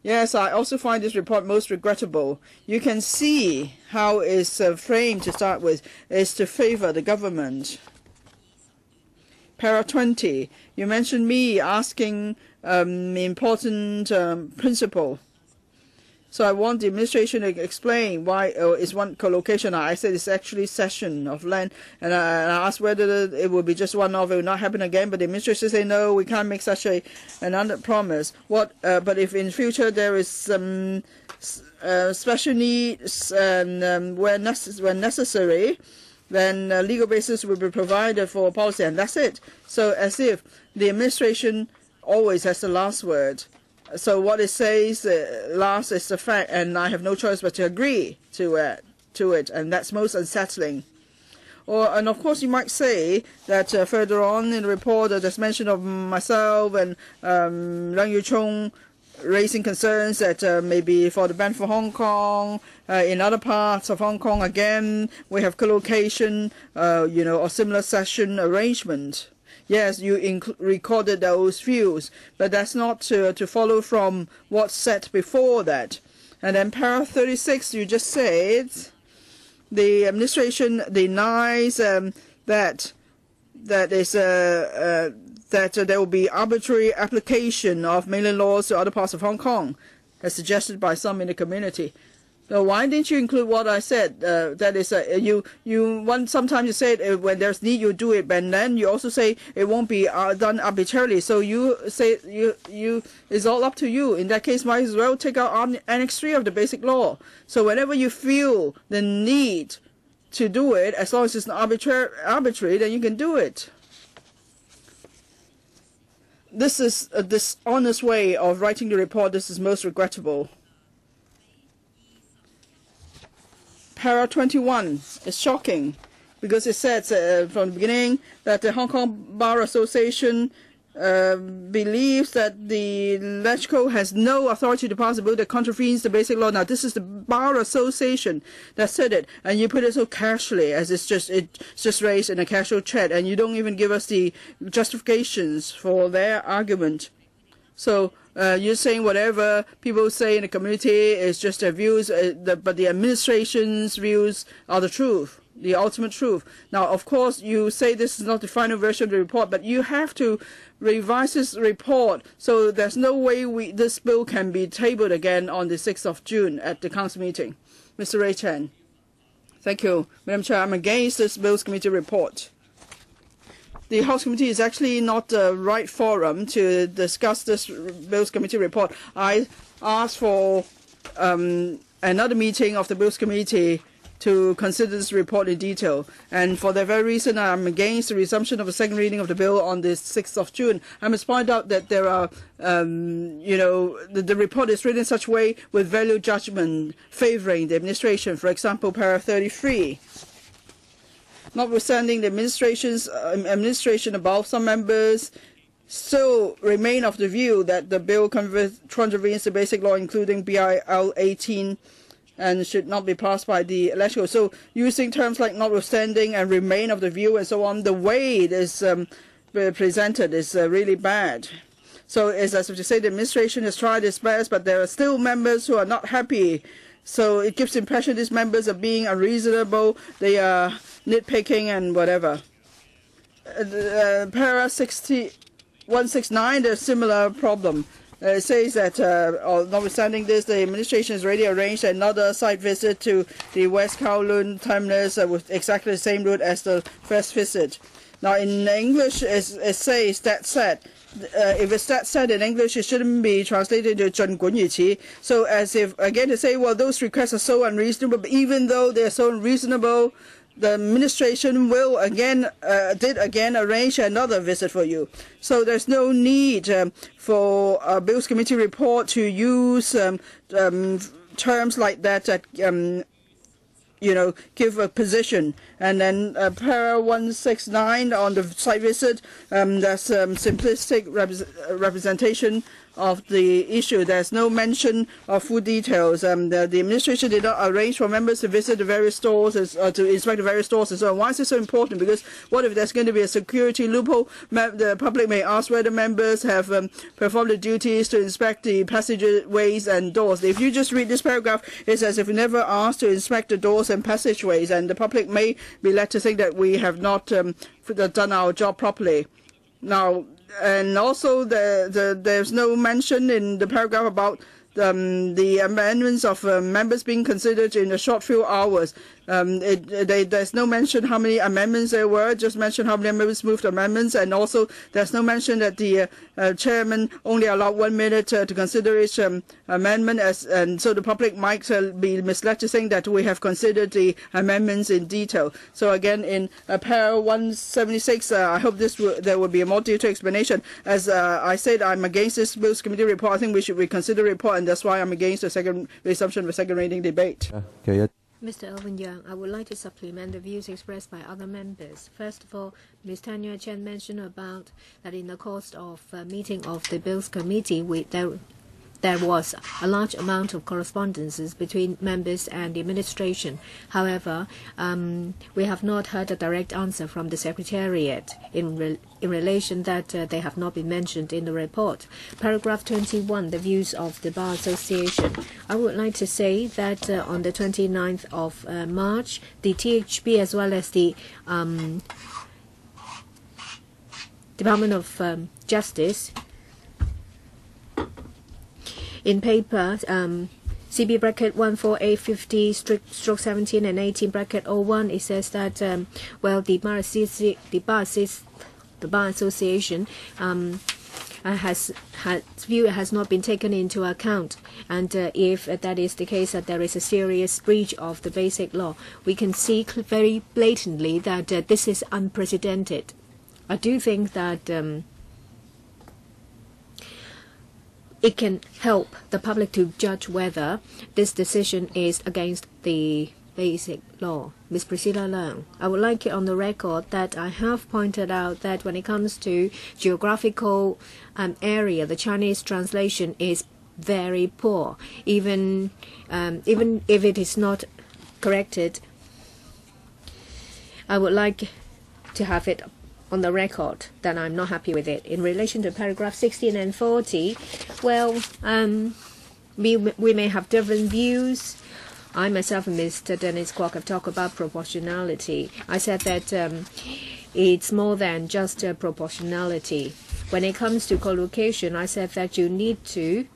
S1: Yes, I also find this report most regrettable. You can see how it's framed to start with is to favor the government. Para 20, you mentioned me asking important principle. So I want the administration to explain why it's one co-location. I said it's actually cession of land, and I asked whether it will be just one-off, it will not happen again. But the administration say no, we can't make such an under-promise. But if in future there is some special needs and when necessary, then legal basis will be provided for policy, and that's it. So as if the administration always has the last word. So what it says last is the fact, and I have no choice but to agree to it, and that's most unsettling. And of course, you might say that further on in the report, there's mention of myself and Leung Yiu-chung raising concerns that maybe for the ban for Hong Kong, in other parts of Hong Kong, again, we have co-location, or similar session arrangement. Yes, you recorded those views, but that's not to follow from what's said before that. And then paragraph 36, you just said the administration denies that there will be arbitrary application of mainland laws to other parts of Hong Kong, as suggested by some in the community. So why didn't you include what I said? That is, sometimes you say when there's need you do it, but then you also say it won't be done arbitrarily. So you say it's all up to you. In that case, might as well take out Annex 3 of the Basic Law. So whenever you feel the need to do it, as long as it's not arbitrary, then you can do it. This is a dishonest way of writing the report. This is most regrettable. Para 21 is shocking because it says from the beginning that the Hong Kong Bar Association believes that the LegCo has no authority to pass a bill that contravenes the Basic Law. Now, this is the Bar Association that said it, and you put it so casually as it's just raised in a casual chat, and you don't even give us the justifications for their argument. So you're saying whatever people say in the community is just their views, but the administration's views are the truth, the ultimate truth. Now, of course, you say this is not the final version of the report, but you have to revise this report. So there's no way this bill can be tabled again on the 6th of June at the council meeting. Mr. Ray Chen. Thank you, Madam Chair. I'm against this Bills Committee report. The House Committee is actually not the right forum to discuss this Bills Committee report. I asked for another meeting of the Bills Committee to consider this report in detail. And for that very reason, I'm against the resumption of a second reading of the bill on the 6th of June. I must point out that there are, the report is written in such a way with value judgment favoring the administration. For example, paragraph 33. Notwithstanding the administration above, some members still remain of the view that the bill contravenes the basic law, including BIL 18, and should not be passed by the electoral. So using terms like notwithstanding and remain of the view and so on, the way it is presented is really bad. So it's as if to say the administration has tried its best, but there are still members who are not happy. So it gives the impression these members are being unreasonable, they are nitpicking and whatever. Para 169, there's a similar problem. It says that, notwithstanding this, the administration has already arranged another site visit to the West Kowloon terminus with exactly the same route as the first visit. Now, in English, it says that said. If it's that said in English, it shouldn't be translated to 尽管如此. So as if, again, to say, well, those requests are so unreasonable, but even though they're so unreasonable, the administration will did again arrange another visit for you. So there's no need for a Bills Committee report to use terms like that give a position. And then para 169 on the site visit, that's simplistic representation of the issue. There's no mention of full details. The administration did not arrange for members to visit the various stores, to inspect the various stores and so on. Why is this so important? Because what if there's going to be a security loophole? The public may ask whether members have performed the duties to inspect the passageways and doors. If you just read this paragraph, it's as if we never asked to inspect the doors and passageways, and the public may be led to think that we have not done our job properly. Now, and also there's no mention in the paragraph about the amendments of members being considered in a short few hours. There's no mention how many amendments there were, just mention how many members moved amendments, and also there's no mention that the chairman only allowed 1 minute to consider each amendment, and so the public might be misled to think that we have considered the amendments in detail. So again, in para 176, I hope there will be a more detailed explanation. As I said, I'm against this Bills Committee report. I think we should reconsider the report, and that's why I'm against the resumption of the second reading debate.
S2: Mr. Elvin Yang, I would like to supplement the views expressed by other members. First of all, Ms. Tanya Chen mentioned about that in the course of meeting of the Bills Committee, there was a large amount of correspondences between members and the administration. However, we have not heard a direct answer from the Secretariat in relation that they have not been mentioned in the report. Paragraph 21, the views of the Bar Association. I would like to say that on the 29th of March, the THB as well as the Department of Justice in paper CB bracket 14850/17 and 18 bracket 01, it says that the Bar Association has not been taken into account, and if that is the case, that there is a serious breach of the basic law. We can see very blatantly that this is unprecedented. I do think that it can help the public to judge whether this decision is against the basic law. Ms. Priscilla Leung, I would like it on the record that I have pointed out that when it comes to geographical area, the Chinese translation is very poor. Even if it is not corrected, I would like to have it on the record that I'm not happy with it. In relation to paragraph 16 and 40, well, we may have different views. I myself and Mr. Dennis Kwok have talked about proportionality. I said that it's more than just proportionality. When it comes to collocation, I said that you need to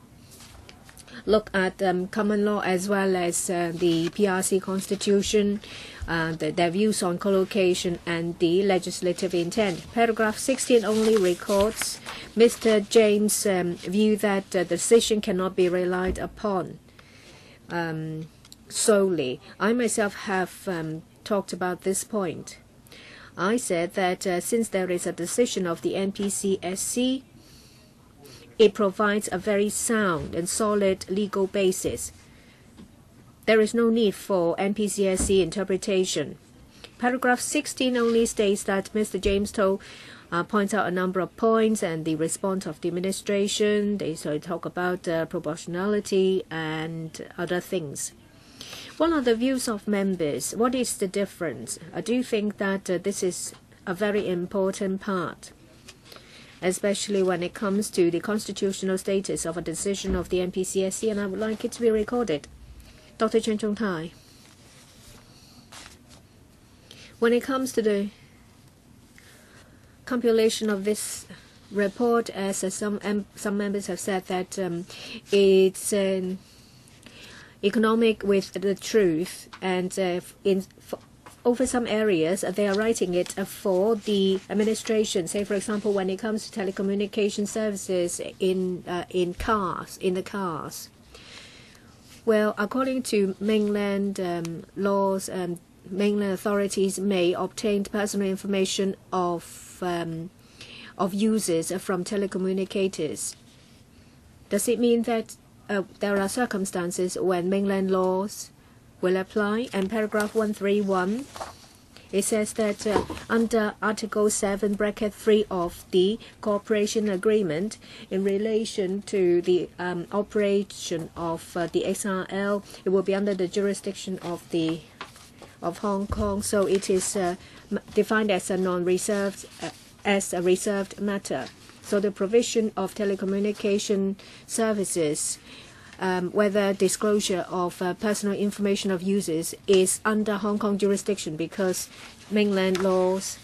S2: look at common law as well as the PRC constitution, their views on collocation and the legislative intent. Paragraph 16 only records Mr. James' view that the decision cannot be relied upon solely. I myself have talked about this point. I said that since there is a decision of the NPCSC, it provides a very sound and solid legal basis. There is no need for NPCSC interpretation. Paragraph 16 only states that Mr. James Toh points out a number of points and the response of the administration. They talk about proportionality and other things. What are the views of members? What is the difference? I do think that this is a very important part, especially when it comes to the constitutional status of a decision of the NPCSC, and I would like it to be recorded. Dr. Chen Chung-tai, when it comes to the compilation of this report, as some members have said that it's economic with the truth, and over some areas they are writing it for the administration. Say, for example, when it comes to telecommunication services in the cars. Well, according to mainland laws, mainland authorities may obtain personal information of users from telecommunicators. Does it mean that there are circumstances when mainland laws will apply? And paragraph 131, it says that under Article 7, bracket 3 of the cooperation agreement, in relation to the operation of the XRL, it will be under the jurisdiction of Hong Kong. So it is defined as a non-reserved, as a reserved matter. So the provision of telecommunication services, whether disclosure of personal information of users, is under Hong Kong jurisdiction because mainland laws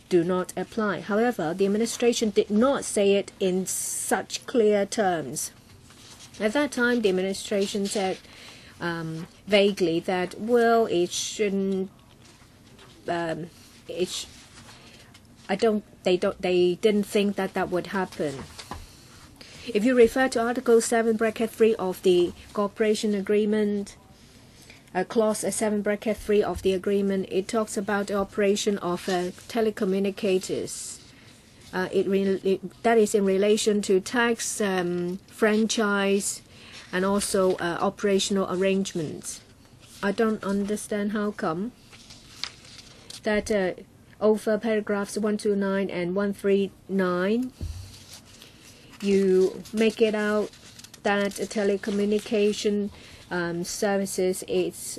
S2: do not apply. However, the administration did not say it in such clear terms. At that time, the administration said vaguely that, well, it shouldn't. They didn't think that would happen. If you refer to Article 7, bracket 3 of the cooperation agreement, Clause 7, bracket 3 of the agreement, it talks about the operation of telecommunicators. That is in relation to tax, franchise, and also operational arrangements. I don't understand how come that over paragraphs 129 and 139, you make it out that telecommunication services is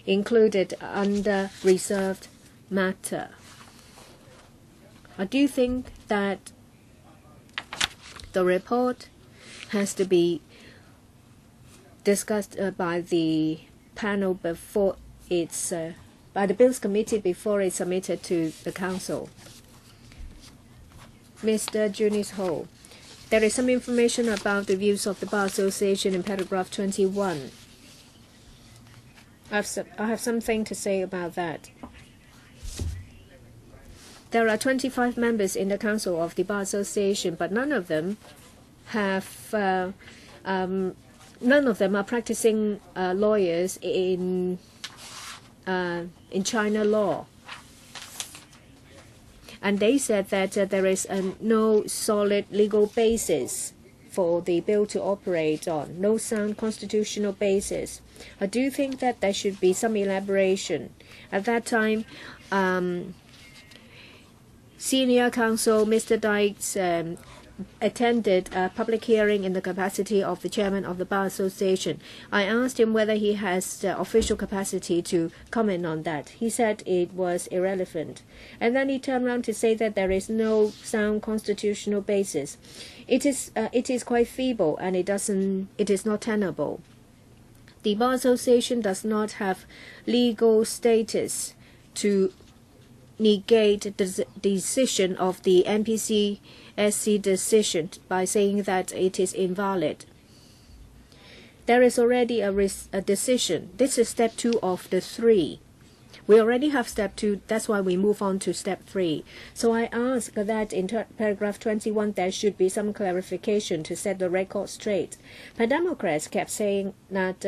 S2: included under reserved matter. I do think that the report has to be discussed by the panel before it's by the Bills Committee before it's submitted to the Council. Mr. Junis Ho, there is some information about the views of the Bar Association in paragraph 21. I have something to say about that. There are 25 members in the Council of the Bar Association, but none of them are practicing lawyers in China law. And they said that there is no solid legal basis for the bill to operate on, no sound constitutional basis. I do think that there should be some elaboration. At that time, Senior Counsel Mr. Dykes attended a public hearing in the capacity of the chairman of the Bar Association. I asked him whether he has the official capacity to comment on that. He said it was irrelevant. And then he turned around to say that there is no sound constitutional basis. It is quite feeble and it is not tenable. The Bar Association does not have legal status to negate the decision of the NPCSC decision by saying that it is invalid. There is already a decision. This is step 2 of the 3. We already have step 2, that's why we move on to step 3. So I ask that in paragraph 21 there should be some clarification to set the record straight. But Democrats kept saying that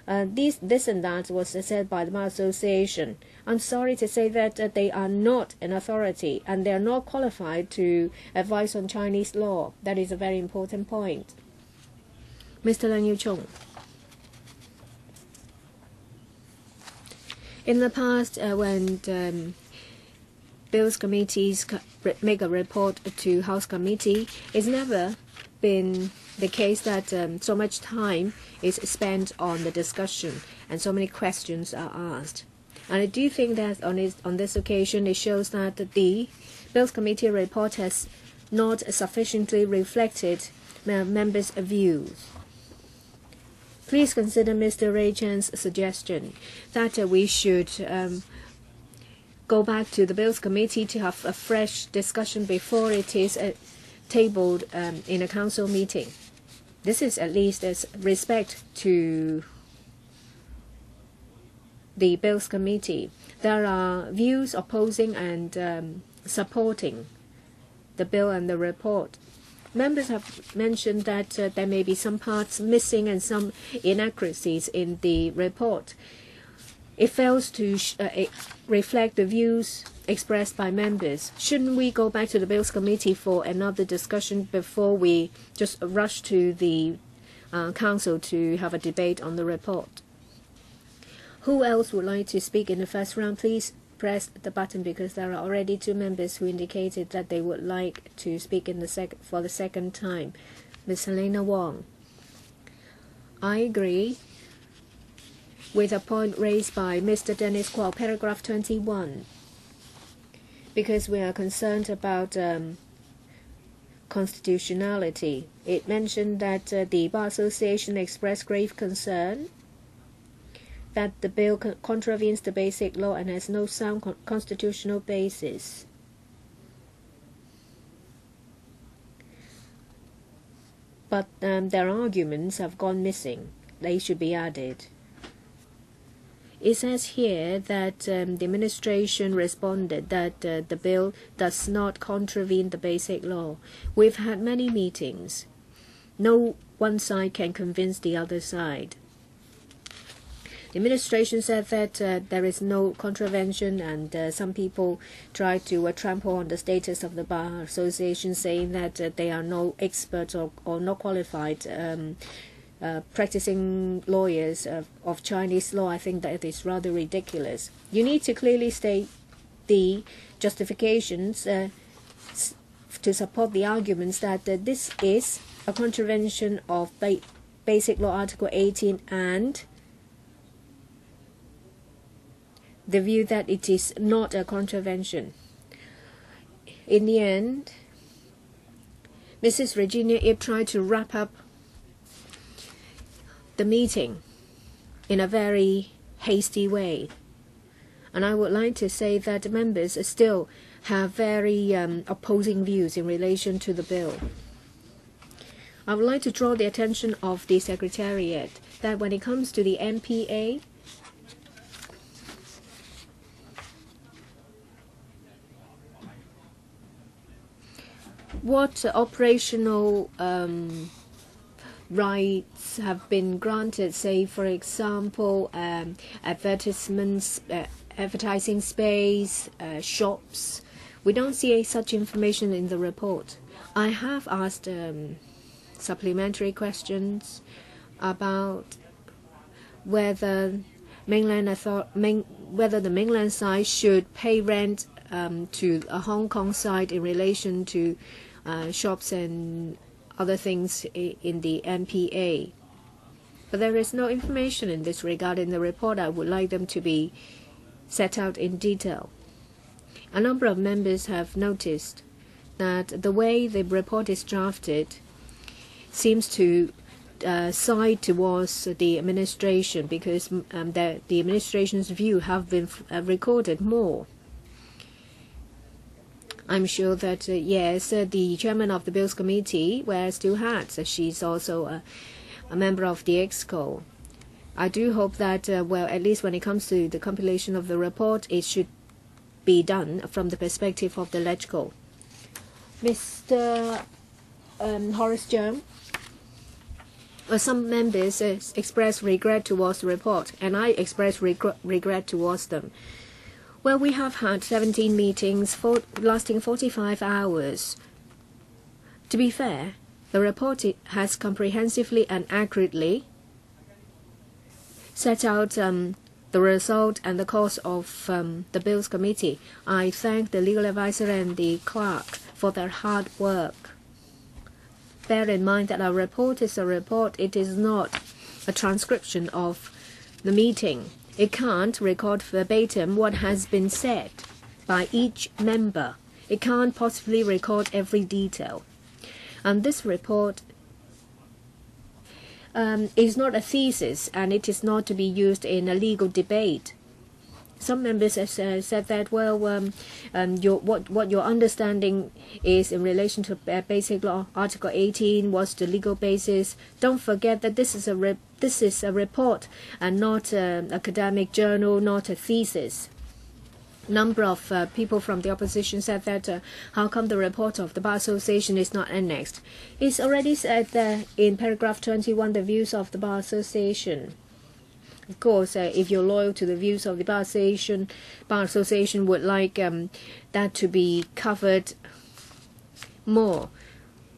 S2: this and that was said by the Bar Association. I'm sorry to say that they are not an authority and they are not qualified to advise on Chinese law. That is a very important point. Mr. Leung Yiu-chung. In the past, when Bills committees make a report to House committee, it's never been the case that so much time is spent on the discussion and so many questions are asked. And I do think that on this occasion, it shows that the Bills committee report has not sufficiently reflected members' views. Please consider Mr. Ray Chan's suggestion that we should go back to the Bills Committee to have a fresh discussion before it is tabled in a council meeting. This is at least as respect to the Bills Committee. There are views opposing and supporting the bill and the report. Members have mentioned that there may be some parts missing and some inaccuracies in the report. It fails to reflect the views expressed by members. Shouldn't we go back to the Bills Committee for another discussion before we just rush to the Council to have a debate on the report? Who else would like to speak in the first round? Please press the button because there are already 2 members who indicated that they would like to speak in for the second time. Ms. Helena Wong. I agree with a point raised by Mr. Dennis Kwok, paragraph 21, because we are concerned about constitutionality. It mentioned that the Bar Association expressed grave concern that the bill contravenes the basic law and has no sound constitutional basis. But their arguments have gone missing. They should be added. It says here that the administration responded that the bill does not contravene the basic law. We've had many meetings. No one side can convince the other side. The administration said that there is no contravention, and some people try to trample on the status of the Bar Association, saying that they are no experts or not qualified practicing lawyers of Chinese law. I think that is rather ridiculous. You need to clearly state the justifications to support the arguments that this is a contravention of Basic Law Article 18 and the view that it is not a contravention. In the end, Mrs. Regina Ip tried to wrap up the meeting in a very hasty way. And I would like to say that members still have very opposing views in relation to the bill. I would like to draw the attention of the Secretariat that when it comes to the MPA, what operational rights have been granted, say for example advertisements, advertising space, shops. We don't see such information in the report. I have asked supplementary questions about whether whether the mainland side should pay rent to a Hong Kong side in relation to shops and other things in the MPA. But there is no information in this regard in the report. I would like them to be set out in detail. A number of members have noticed that the way the report is drafted seems to side towards the administration, because the administration's view have been recorded more. I'm sure that, yes, the chairman of the Bills Committee wears two hats. She's also a member of the EXCO. I do hope that, well, at least when it comes to the compilation of the report, it should be done from the perspective of the LegCo. Mr. Horace Cheung. Some members express regret towards the report, and I express regret towards them. Well, we have had 17 meetings lasting 45 hours. To be fair, the report has comprehensively and accurately set out the result and the course of the Bills Committee. I thank the legal advisor and the clerk for their hard work. Bear in mind that our report is a report. It is not a transcription of the meeting. It can't record verbatim what has been said by each member. It can't possibly record every detail. And this report is not a thesis, and it is not to be used in a legal debate. Some members have said that, well, what your understanding is in relation to Basic Law, Article 18, what's the legal basis. Don't forget that this is a report and not an academic journal, not a thesis. Number of people from the opposition said that how come the report of the Bar Association is not annexed? It's already said there in paragraph 21, the views of the Bar Association. Of course, if you're loyal to the views of the Bar Association would like that to be covered more.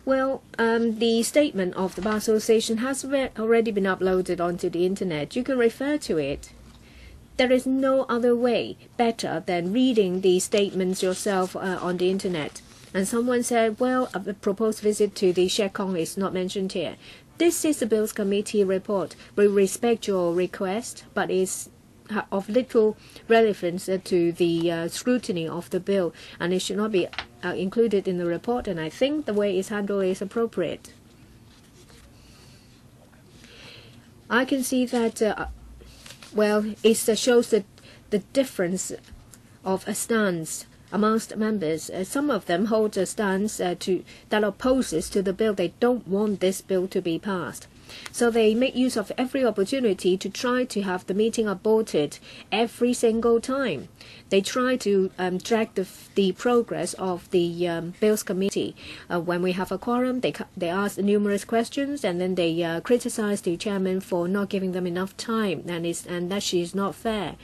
S2: Well, the statement of the Bar Association has already been uploaded onto the internet. You can refer to it. There is no other way better than reading the statements yourself on the internet. And someone said, well, a proposed visit to the Shekong is not mentioned here. This is the Bills Committee report. We respect your request, but it's of little relevance to the scrutiny of the bill, and it should not be included in the report, and I think the way it's handled is appropriate. I can see that, well, it shows the difference of a stance amongst members. Some of them hold a stance that opposes to the bill. They don't want this bill to be passed. So they make use of every opportunity to try to have the meeting aborted every single time. They try to drag the progress of the Bills Committee. When we have a quorum, they ask numerous questions, and then they criticize the chairman for not giving them enough time, and that she is not fair.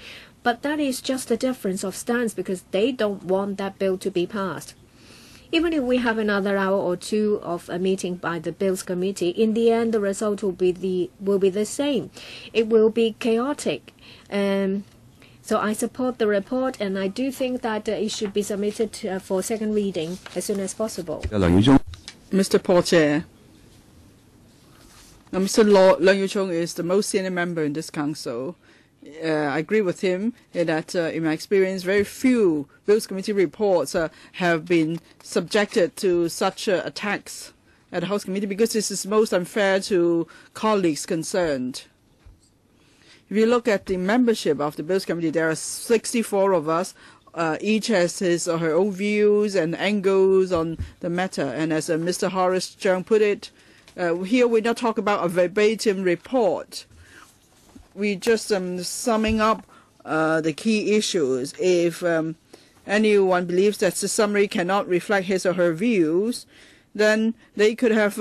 S2: But that is just a difference of stance, because they don't want that bill to be passed. Even if we have another hour or two of a meeting by the Bills Committee, in the end the result will be the same. It will be chaotic. So I support the report, and I do think that it should be submitted for second reading as soon as possible.
S1: Mr. Paul Chair. Now, Mr. Leung Yu-chung is the most senior member in this council. I agree with him that, in my experience, very few Bills Committee reports have been subjected to such attacks at the House Committee, because this is most unfair to colleagues concerned. If you look at the membership of the Bills Committee, there are 64 of us. Each has his or her own views and angles on the matter. And as Mr. Horace Cheung put it, here we not talk about a verbatim report. We just summing up the key issues. If anyone believes that the summary cannot reflect his or her views, then they could have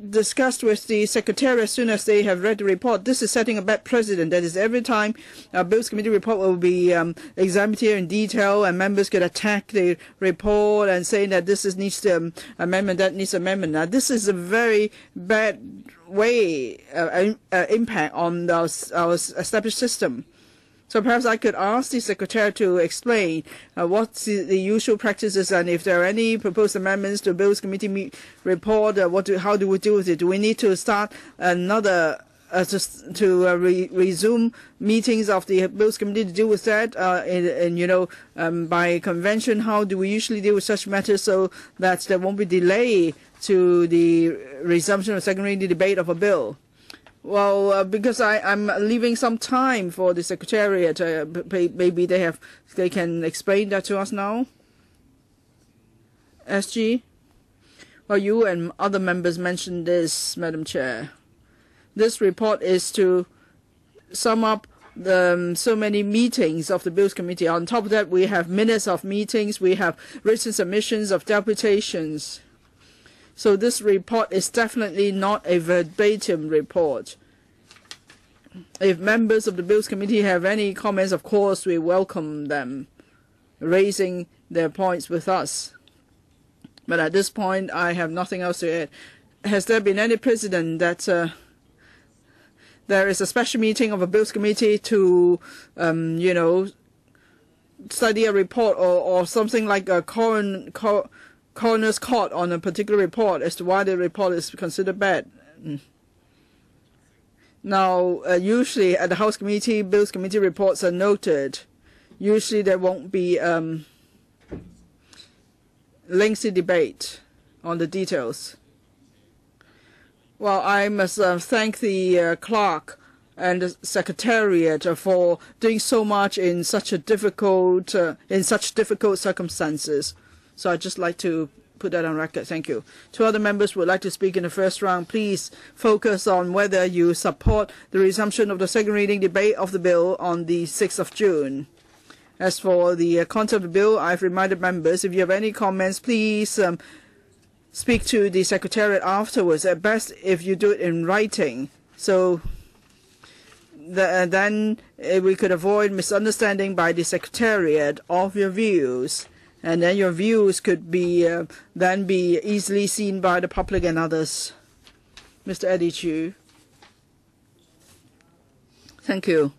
S1: discussed with the secretary as soon as they have read the report. This is setting a bad precedent. That is, every time a Bills Committee report will be examined here in detail, and members could attack the report and say that this needs amendment, that needs amendment. Now, this is a very bad way impact on our established system. So perhaps I could ask the Secretary to explain what the usual practices, and if there are any proposed amendments to Bills Committee report, how do we deal with it? Do we need to start another resume meetings of the Bills Committee to deal with that? By convention, how do we usually deal with such matters so that there won't be delay to the resumption of second reading debate of a bill? Well, because I'm leaving some time for the Secretariat. Maybe they can explain that to us now. SG? Well, you and other members mentioned this, Madam Chair. This report is to sum up so many meetings of the Bills Committee. On top of that, we have minutes of meetings. We have written submissions of deputations. So this report is definitely not a verbatim report. If members of the Bills Committee have any comments, of course, we welcome them raising their points with us. But at this point, I have nothing else to add. Has there been any precedent that there is a special meeting of a Bills Committee to, study a report or something like a coroner's court on a particular report as to why the report is considered bad? Now, usually at the House Committee, Bills Committee reports are noted. Usually there won't be lengthy debate on the details. Well, I must thank the clerk and the Secretariat for doing so much in such difficult circumstances. So I'd just like to put that on record. Thank you. Two other members would like to speak in the first round. Please focus on whether you support the resumption of the second reading debate of the bill on the 6th of June. As for the content of the bill, I've reminded members, if you have any comments, please speak to the Secretariat afterwards. At best, if you do it in writing, so then we could avoid misunderstanding by the Secretariat of your views. And then your views could be then be easily seen by the public and others. Mr. Eddie Chu. Thank you.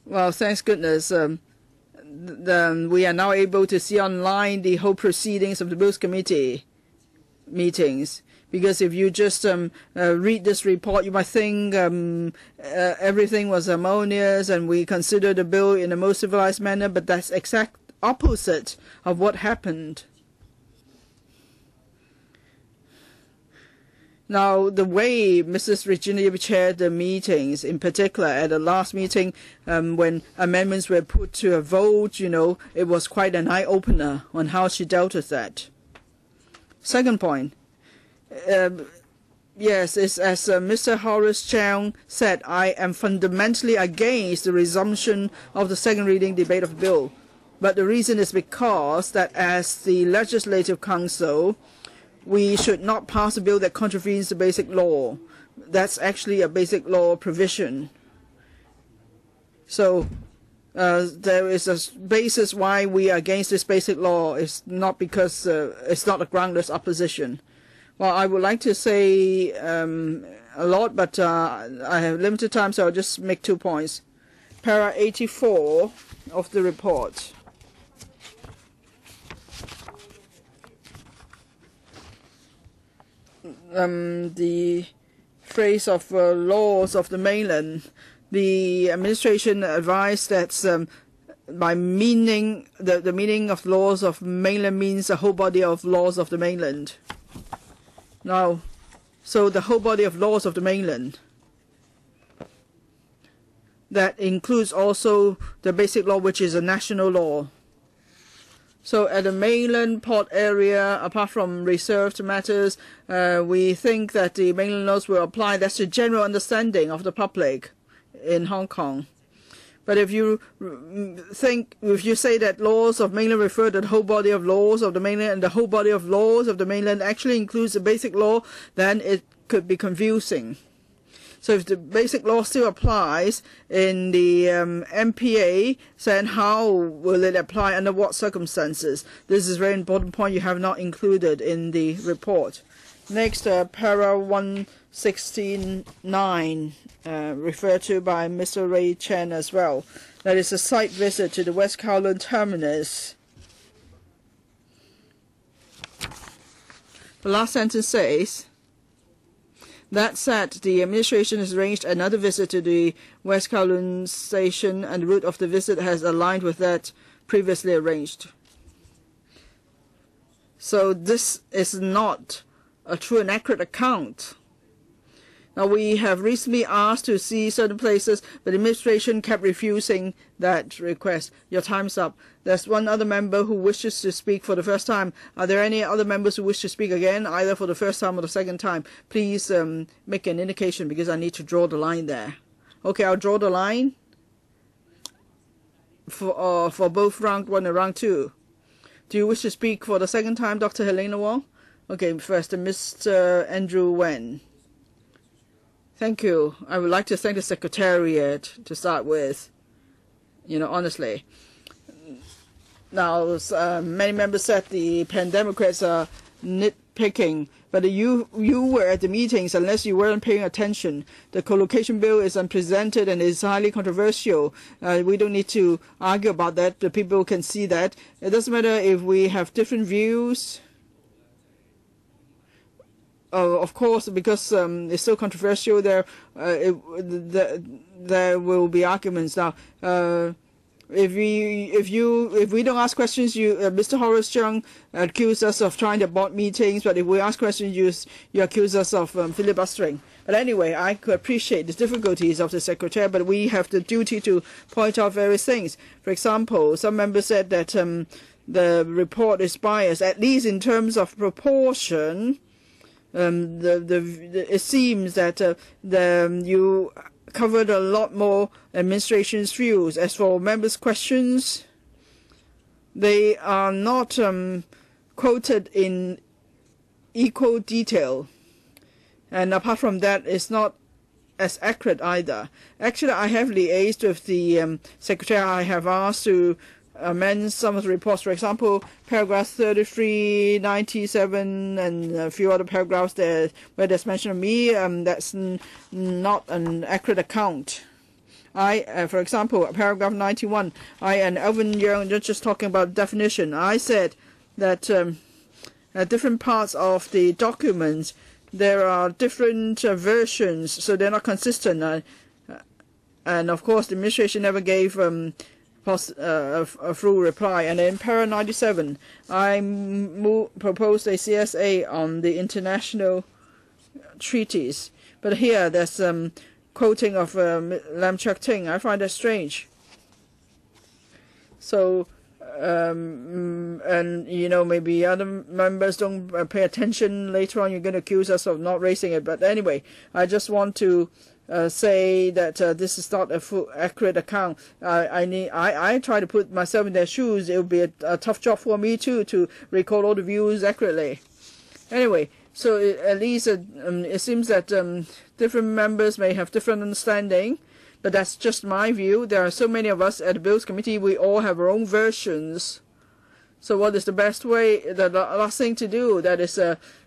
S1: Well, thanks goodness. We are now able to see online the whole proceedings of the Bills Committee meetings. Because if you just read this report, you might think everything was harmonious and we considered the bill in the most civilized manner, but that's exact opposite of what happened. Now, the way Mrs. Regina chaired the meetings, in particular at the last meeting when amendments were put to a vote, it was quite an eye-opener on how she dealt with that. Second point, yes, it's as Mr. Horace Chang said, I am fundamentally against the resumption of the second reading debate of the bill. But the reason is because that as the Legislative Council, we should not pass a bill that contravenes the basic law. That's actually a basic law provision. So there is a basis why we are against this basic law. It's not because it's not a groundless opposition. Well, I would like to say a lot, but I have limited time, so I'll just make 2 points. Para 84 of the report. The phrase of laws of the mainland, the administration advised that by meaning, the meaning of laws of mainland means the whole body of laws of the mainland. Now, so the whole body of laws of the mainland, that includes also the basic law, which is a national law. So at the mainland port area, apart from reserved matters, we think that the mainland laws will apply. That's the general understanding of the public in Hong Kong. But if you say that laws of mainland refer to the whole body of laws of the mainland, and the whole body of laws of the mainland actually includes the basic law, then it could be confusing. So if the basic law still applies in the MPA, then how will it apply, under what circumstances? This is a very important point you have not included in the report. Next, para 169, referred to by Mr. Ray Chen as well. That is a site visit to the West Kowloon terminus. The last sentence says, that said, the administration has arranged another visit to the West Kowloon station, and the route of the visit has aligned with that previously arranged. So this is not a true and accurate account. Now, we have recently asked to see certain places, but the administration kept refusing that request. Your time's up. There's one other member who wishes to speak for the first time. Are there any other members who wish to speak again, either for the first time or the second time? Please make an indication, because I need to draw the line there. Okay, I'll draw the line for both round 1 and round 2. Do you wish to speak for the second time, Dr. Helena Wong? Okay, first, Mr. Andrew Wen. Thank you. I would like to thank the Secretariat to start with, honestly. Now, many members said the Pan Democrats are nitpicking, but you were at the meetings unless you weren't paying attention. The co-location bill is unprecedented and is highly controversial. We don't need to argue about that. The people can see that. It doesn't matter if we have different views. Of course, because it's so controversial, there will be arguments. Now, if we don't ask questions, Mr. Horace Chung accused us of trying to board meetings. But if we ask questions, you accuse us of filibustering. But anyway, I could appreciate the difficulties of the Secretary, but we have the duty to point out various things. For example, some members said that the report is biased, at least in terms of proportion. It seems that you covered a lot more administration's views. As for members' questions, they are not quoted in equal detail. And apart from that, it's not as accurate either. Actually, I have liaised with the Secretary. I have asked to amend some of the reports. For example, paragraphs 33, 97, and a few other paragraphs there where there's mention of me. That's not an accurate account. For example, paragraph 91, I and Alvin Young just talking about definition. I said that at different parts of the documents there are different versions, so they're not consistent. And of course, the administration never gave a full reply. And in para 97, I proposed a CSA on the international treaties. But here there's quoting of Lam Cheuk Ting. I find that strange. So, and maybe other members don't pay attention. Later on, you're going to accuse us of not raising it. But anyway, I just want to say that this is not a full accurate account. I try to put myself in their shoes. It would be a tough job for me too to recall all the views accurately. Anyway, so at least it seems that different members may have different understanding, but that's just my view. There are so many of us at the Bills Committee. We all have our own versions. So what is the best way? The last thing to do, that is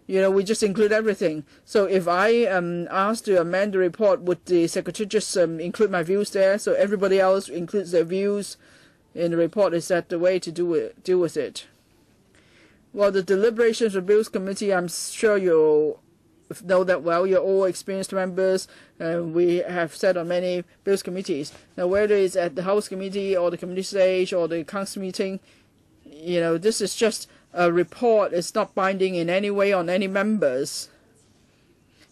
S1: we just include everything. So if I asked to amend the report, would the Secretary just include my views there, so everybody else includes their views in the report? Is that the way to deal with it? Well, the deliberations of the Bills Committee, I'm sure you'll know that well. You're all experienced members. We have sat on many Bills Committees. Now, whether it's at the House Committee or the Committee stage or the Council meeting, this is just a report. It's not binding in any way on any members.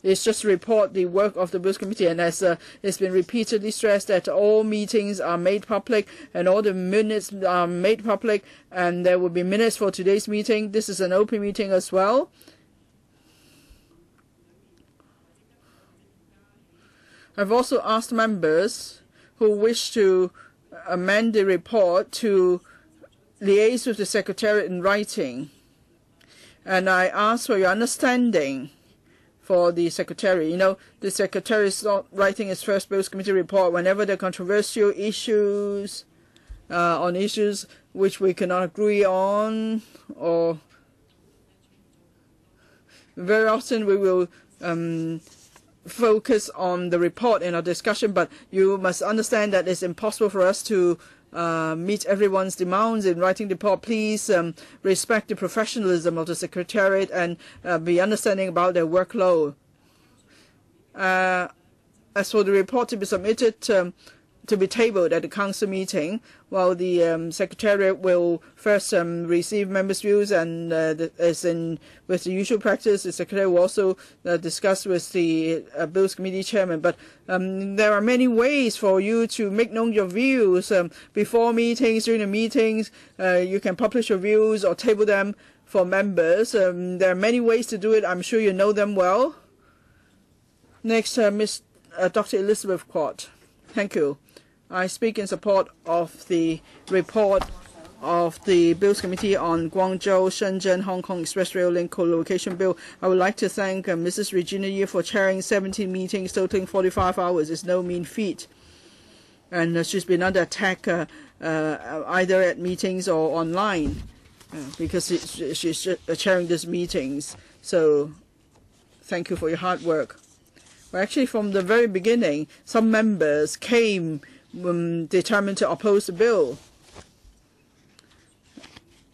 S1: It's just to report the work of the Bills Committee, and as it's been repeatedly stressed that all meetings are made public and all the minutes are made public, and there will be minutes for today's meeting. This is an open meeting as well. I've also asked members who wish to amend the report to liaise with the Secretariat in writing. And I ask for your understanding for the Secretary. The Secretary is not writing his first Bills Committee report whenever there are controversial issues, on issues which we cannot agree on, or very often we will focus on the report in our discussion, but you must understand that it's impossible for us to meet everyone's demands in writing the report. Please respect the professionalism of the Secretariat and be understanding about their workload. As for the report to be submitted, to be tabled at the Council meeting, while the Secretariat will first receive members' views, and with the usual practice, the Secretariat will also discuss with the Bills Committee Chairman. But there are many ways for you to make known your views before meetings, during the meetings. You can publish your views or table them for members. There are many ways to do it. I'm sure you know them well. Next, Dr. Elizabeth Quat. Thank you. I speak in support of the report of the Bills Committee on Guangzhou, Shenzhen, Hong Kong Express Rail Link co-location bill. I would like to thank Mrs. Regina Yee for chairing 17 meetings totaling 45 hours. It's no mean feat. And she's been under attack either at meetings or online because she's chairing these meetings. So thank you for your hard work. Well, actually, from the very beginning, some members came determined to oppose the bill.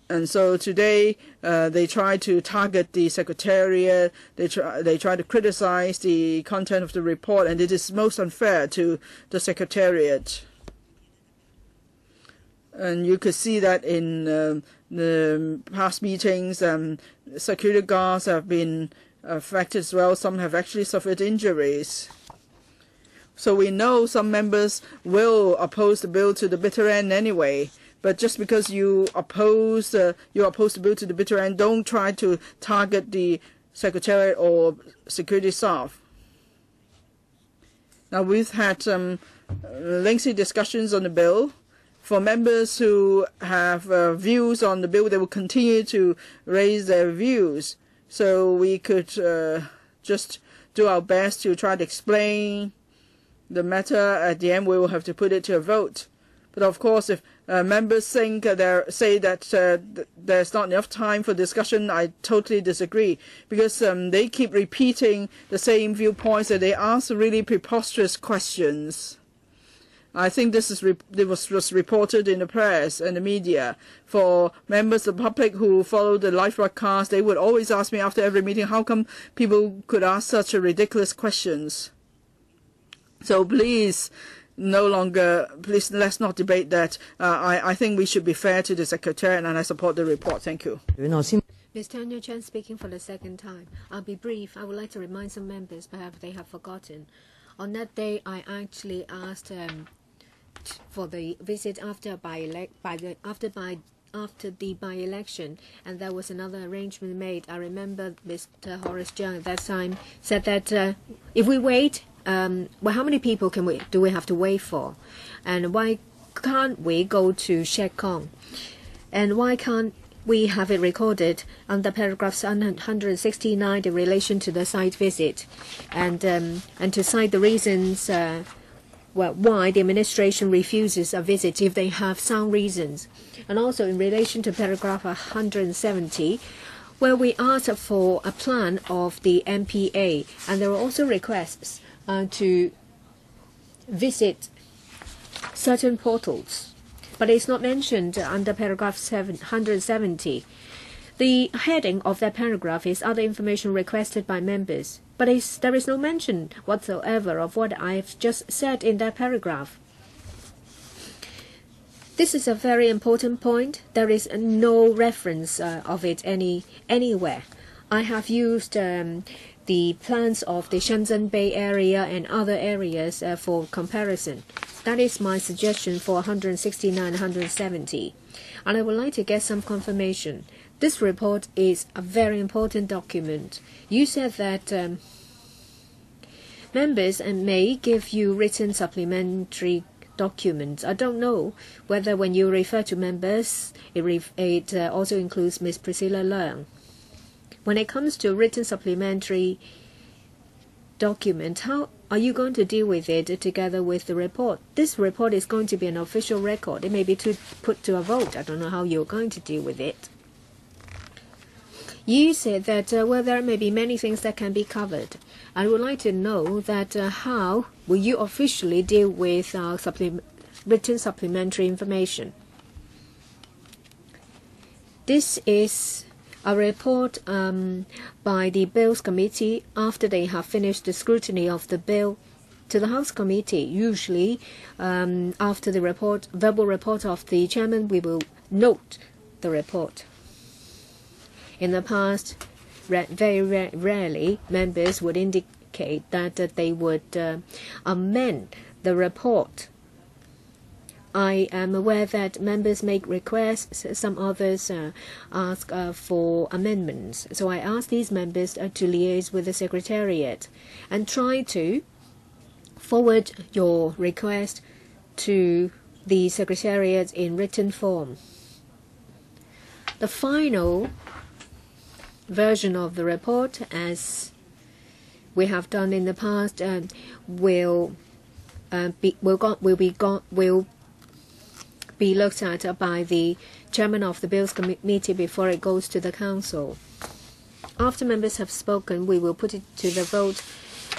S1: And so today they try to target the Secretariat, they try to criticize the content of the report, and it is most unfair to the Secretariat. And you could see that in the past meetings, security guards have been affected as well. Some have actually suffered injuries. So we know some members will oppose the bill to the bitter end anyway. But just because you oppose the bill to the bitter end, don't try to target the Secretariat or security staff. Now, we've had lengthy discussions on the bill. For members who have views on the bill, they will continue to raise their views. So we could just do our best to try to explain the matter. At the end, we will have to put it to a vote. But of course, if members say that there's not enough time for discussion, I totally disagree, because they keep repeating the same viewpoints, and they ask really preposterous questions. I think this was reported in the press and the media. For members of the public who follow the live broadcast, they would always ask me after every meeting, how come people could ask such ridiculous questions? So please, let's not debate that. I think we should be fair to the Secretariat, and I support the report. Thank you.
S2: Ms. Tanya Chen speaking for the second time. I'll be brief. I would like to remind some members, perhaps they have forgotten. On that day, I actually asked for the visit after the by-election, and there was another arrangement made. I remember Mr. Horace Jiang at that time said that if we wait, how many people do we have to wait for? And why can't we go to Shek Kong? And why can't we have it recorded under paragraph 169 in relation to the site visit, and to cite the reasons why the administration refuses a visit if they have sound reasons. And also in relation to paragraph 170, where we asked for a plan of the MPA, and there were also requests to visit certain portals, but it's not mentioned under paragraph 170. The heading of that paragraph is other information requested by members, but there is no mention whatsoever of what I've just said in that paragraph. This is a very important point. There is no reference of it anywhere. I have used the plans of the Shenzhen Bay Area and other areas for comparison. That is my suggestion for 169 and 170. And I would like to get some confirmation. This report is a very important document. You said that members may give you written supplementary documents. I don't know whether when you refer to members, it also includes Ms. Priscilla Leung. When it comes to written supplementary document, how are you going to deal with it together with the report? This report is going to be an official record. It may be put to a vote. I don't know how you're going to deal with it. You said that, well, there may be many things that can be covered. I would like to know that how will you officially deal with written supplementary information? This is a report by the Bills Committee after they have finished the scrutiny of the bill to the House Committee. Usually, after the verbal report of the chairman, we will note the report. In the past, very rarely, members would indicate that they would amend the report. I am aware that members make requests, some others ask for amendments. So I ask these members to liaise with the Secretariat and try to forward your request to the Secretariat in written form. The final version of the report, as we have done in the past, will be looked at by the chairman of the Bills Committee before it goes to the Council. After members have spoken, we will put it to the vote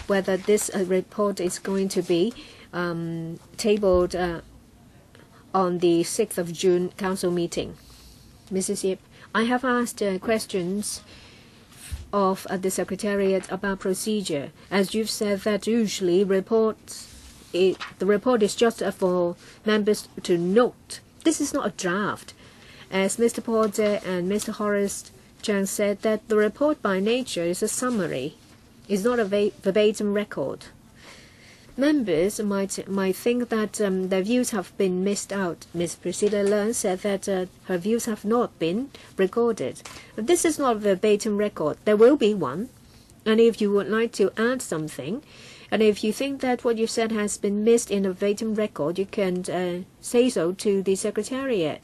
S2: whether this report is going to be tabled on the 6th of June Council meeting. Mrs. Yip, I have asked questions of the Secretariat about procedure. As you've said that usually the report is just for members to note. This is not a draft. As Mr. Porter and Mr. Horace Chang said, that the report by nature is a summary. It's not a verbatim record. Members might think that their views have been missed out. Ms. Priscilla Leung said that her views have not been recorded. But this is not a verbatim record. There will be one. And if you would like to add something, and if you think that what you said has been missed in a verbatim record, you can say so to the Secretariat.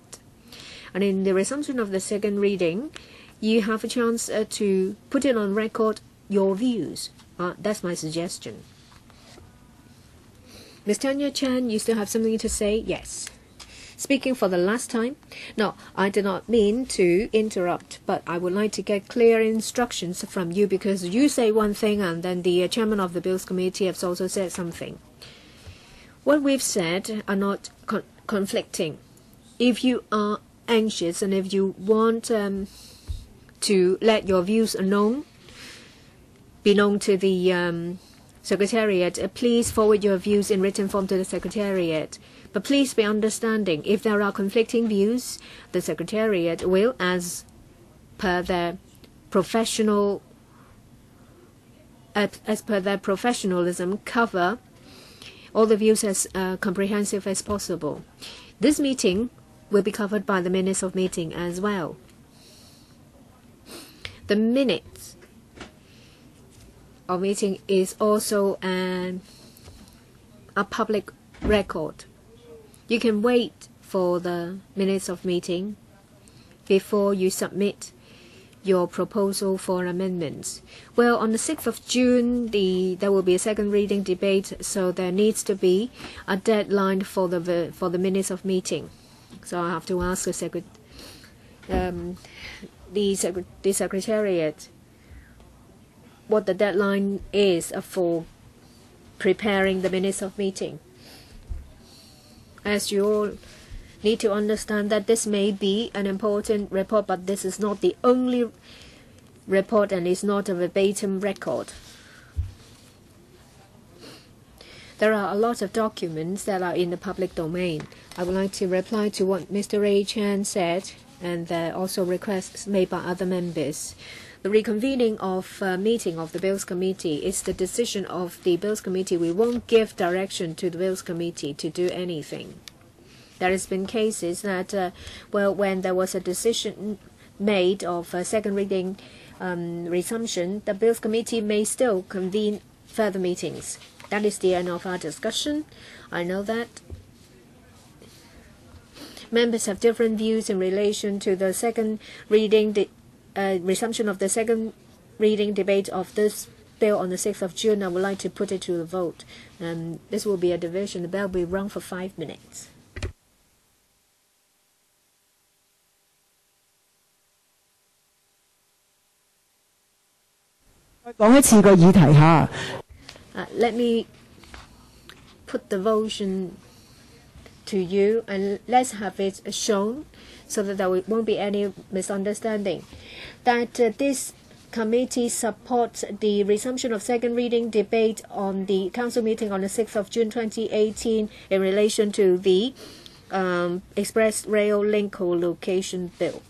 S2: And in the resumption of the second reading, you have a chance to put it on record your views. That's my suggestion. Ms. Tanya Chan, you still have something to say? Yes. Speaking for the last time. No, I did not mean to interrupt, but I would like to get clear instructions from you because you say one thing and then the chairman of the Bills Committee has also said something. What we've said are not conflicting. If you are anxious and if you want to let your views be known to the Secretariat, please forward your views in written form to the Secretariat. But please be understanding, if there are conflicting views, the Secretariat will, as per their professionalism, cover all the views as comprehensive as possible. This meeting will be covered by the minutes of meeting as well. The minutes of meeting is also a public record. You can wait for the minutes of meeting before you submit your proposal for amendments. Well, on the 6th of June, there will be a second reading debate, so there needs to be a deadline for the minutes of meeting. So I have to ask the Secretariat what the deadline is for preparing the minutes of meeting. As you all need to understand that this may be an important report, but this is not the only report and is not a verbatim record. There are a lot of documents that are in the public domain. I would like to reply to what Mr. Ray Chan said, and there are also requests made by other members. The reconvening of meeting of the Bills Committee is the decision of the Bills Committee. We won't give direction to the Bills Committee to do anything. There has been cases that, when there was a decision made of a second reading resumption, the Bills Committee may still convene further meetings. That is the end of our discussion. I know that members have different views in relation to the second reading, resumption of the second reading debate of this bill on the 6th of June, I would like to put it to the vote. This will be a division. The bell will be rung for 5 minutes.
S4: 講一次個議題嚇。
S2: Let me put the motion to you and let's have it shown so that there won't be any misunderstanding. That this committee supports the resumption of second reading debate on the council meeting on the 6th of June 2018 in relation to the Express Rail Link Co-location Bill.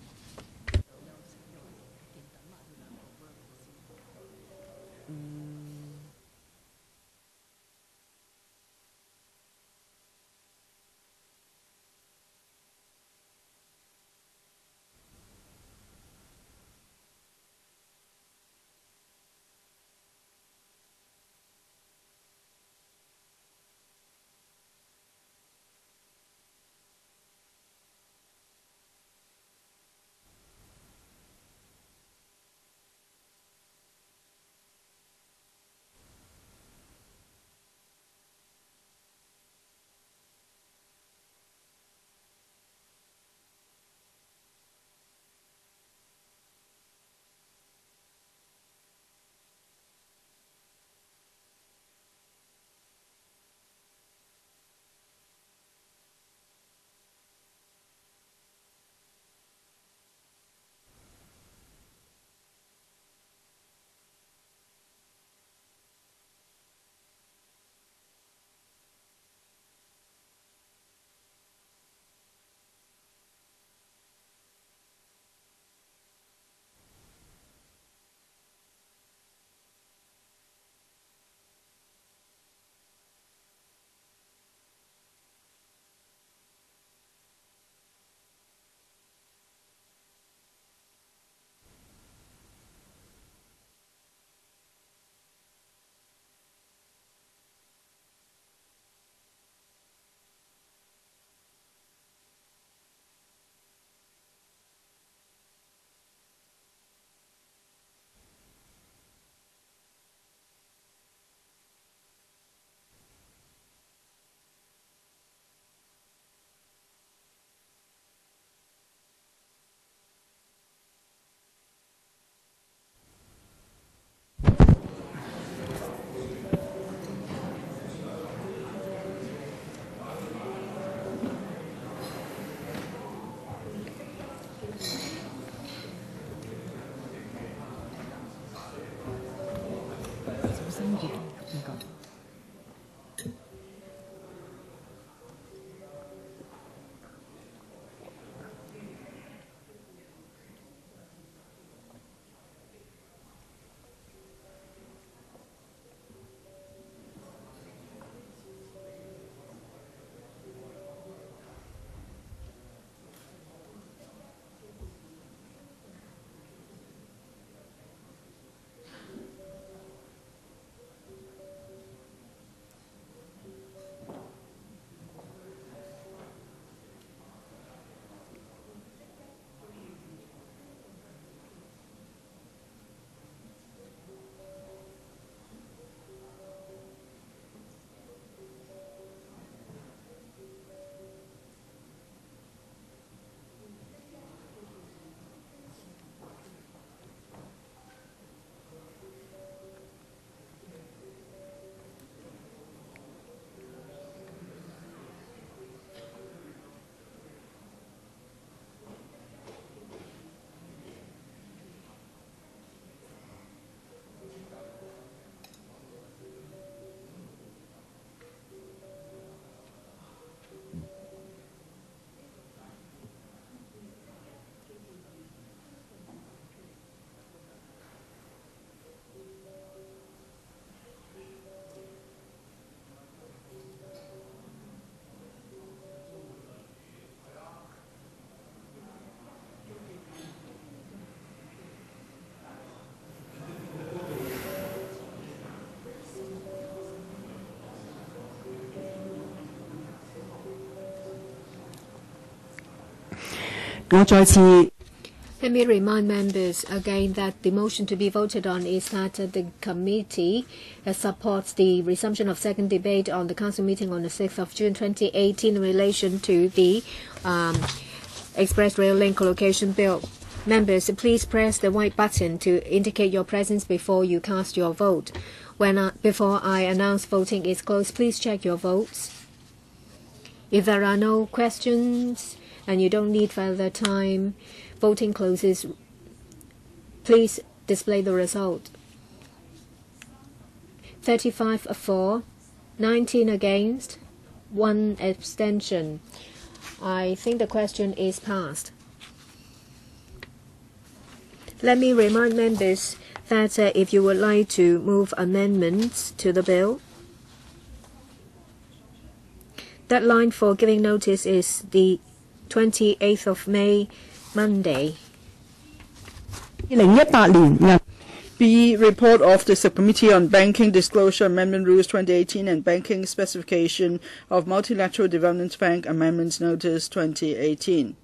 S4: 我再次
S2: Let me remind members again that the motion to be voted on is that the committee supports the resumption of second debate on the council meeting on the 6th of June 2018 in relation to the Express Rail Link Collocation Bill. Members, please press the white button to indicate your presence before you cast your vote. Before I announce voting is closed, please check your votes. If there are no questions and you don't need further time, voting closes. Please display the result. 35 for, 19 against, 1 abstention. I think the question is passed. Let me remind members that if you would like to move amendments to the bill, deadline for giving notice is the 28th of May, Monday.
S4: 2018年
S1: B. Report of the Subcommittee on Banking Disclosure Amendment Rules 2018 and Banking Specification of Multilateral Development Bank Amendments Notice 2018.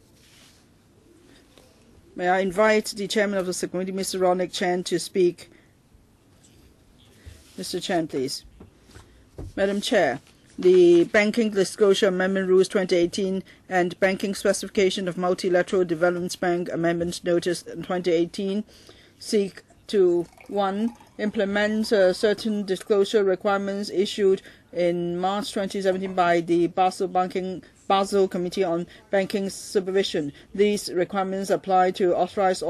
S1: May I invite the Chairman of the Subcommittee, Mr. Ronick Chan, to speak. Mr. Chan, please. Madam Chair, the Banking Disclosure Amendment Rules 2018 and Banking Specification of Multilateral Development Bank Amendment Notice 2018 seek to 1. Implement certain disclosure requirements issued in March 2017 by the Basel Committee on Banking Supervision. These requirements apply to authorized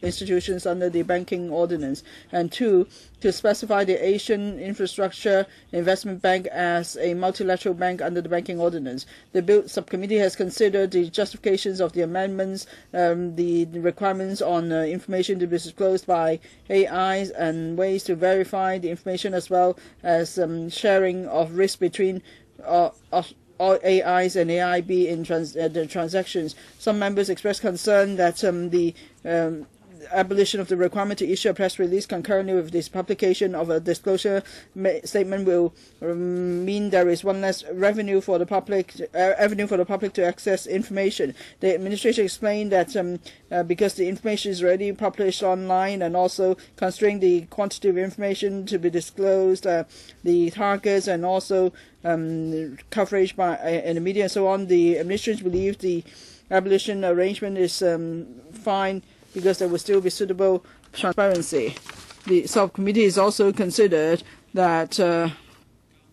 S1: institutions under the Banking Ordinance. And 2, to specify the Asian Infrastructure Investment Bank as a multilateral bank under the Banking Ordinance. The Bill Subcommittee has considered the justifications of the amendments, the requirements on information to be disclosed by AIs and ways to verify the information, as well as sharing of risk between all AIs and AIB in the transactions. Some members expressed concern that the abolition of the requirement to issue a press release concurrently with this publication of a disclosure statement will mean there is one less revenue for the public to access information. The administration explained that because the information is already published online and also considering the quantity of information to be disclosed, the targets and also coverage by in the media and so on, the administration believes the abolition arrangement is fine, because there will still be suitable transparency. The subcommittee is also considered that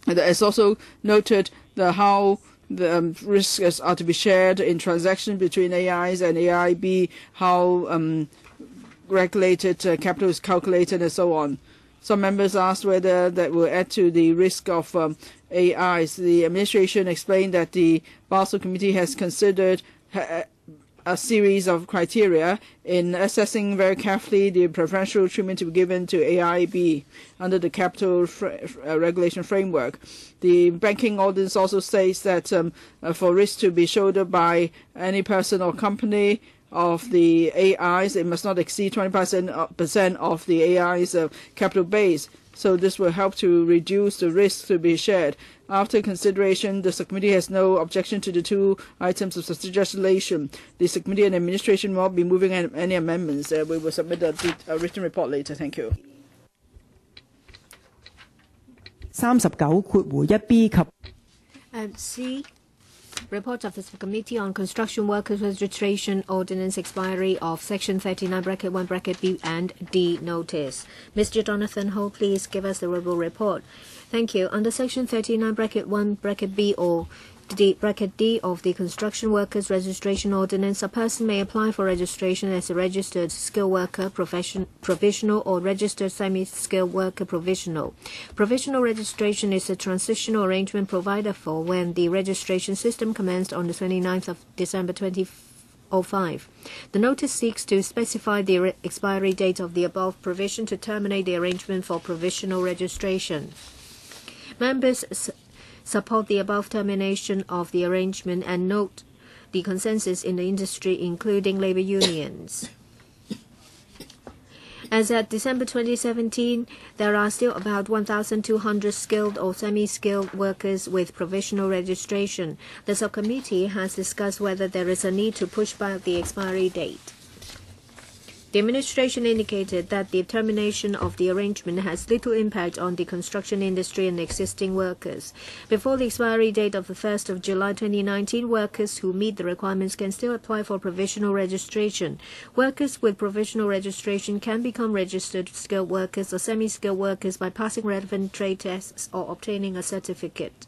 S1: it's also noted how the risks are to be shared in transactions between AIs and AIB, how regulated capital is calculated, and so on. Some members asked whether that will add to the risk of AIs. The administration explained that the Basel Committee has considered a series of criteria in assessing very carefully the preferential treatment to be given to AIB under the capital regulation framework. The banking ordinance also states that for risk to be shouldered by any person or company of the AIs, it must not exceed 20% of the AI's capital base. So this will help to reduce the risk to be shared. After consideration, the subcommittee has no objection to the 2 items of legislation. The subcommittee and administration will not be moving any amendments. We will submit a written report later. Thank you.
S4: 39(1)B 及
S2: C. Report of the Subcommittee on Construction Workers Registration Ordinance expiry of Section 39(1)B and D notice. Mr. Jonathan Ho, please give us the verbal report. Thank you. Under Section 39(1)B or bracket D of the Construction Workers Registration Ordinance, a person may apply for registration as a registered skilled worker provisional or registered semi-skilled worker provisional. Provisional registration is a transitional arrangement provided for when the registration system commenced on the 29th of December 2005. The notice seeks to specify the expiry date of the above provision to terminate the arrangement for provisional registration. Members support the above termination of the arrangement and note the consensus in the industry, including labor unions. As at December 2017, there are still about 1,200 skilled or semi-skilled workers with provisional registration. The subcommittee has discussed whether there is a need to push back the expiry date. The administration indicated that the termination of the arrangement has little impact on the construction industry and existing workers. Before the expiry date of the 1st of July 2019, workers who meet the requirements can still apply for provisional registration. Workers with provisional registration can become registered skilled workers or semi-skilled workers by passing relevant trade tests or obtaining a certificate.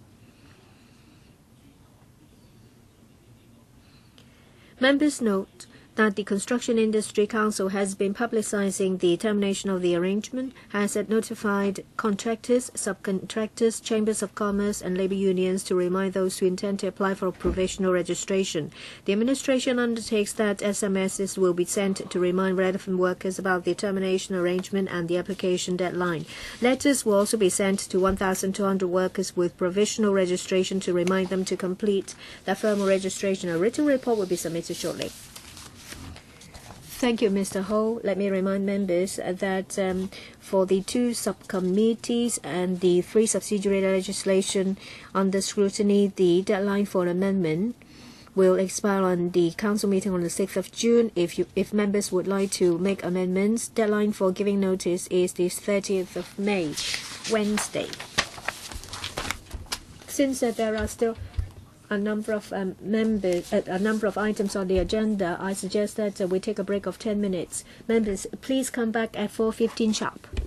S2: Members note that the Construction Industry Council has been publicizing the termination of the arrangement, has notified contractors, subcontractors, chambers of commerce and labor unions to remind those who intend to apply for provisional registration. The administration undertakes that SMSs will be sent to remind relevant workers about the termination arrangement and the application deadline. Letters will also be sent to 1,200 workers with provisional registration to remind them to complete their formal registration. A written report will be submitted shortly. Thank you, Mr. Ho. Let me remind members that for the 2 subcommittees and the 3 subsidiary legislation under scrutiny, the deadline for amendment will expire on the council meeting on the 6th of June. If members would like to make amendments, deadline for giving notice is the 30th of May, Wednesday. Since there are still a number of items on the agenda, I suggest that we take a break of 10 minutes. Members, please come back at 4:15 sharp.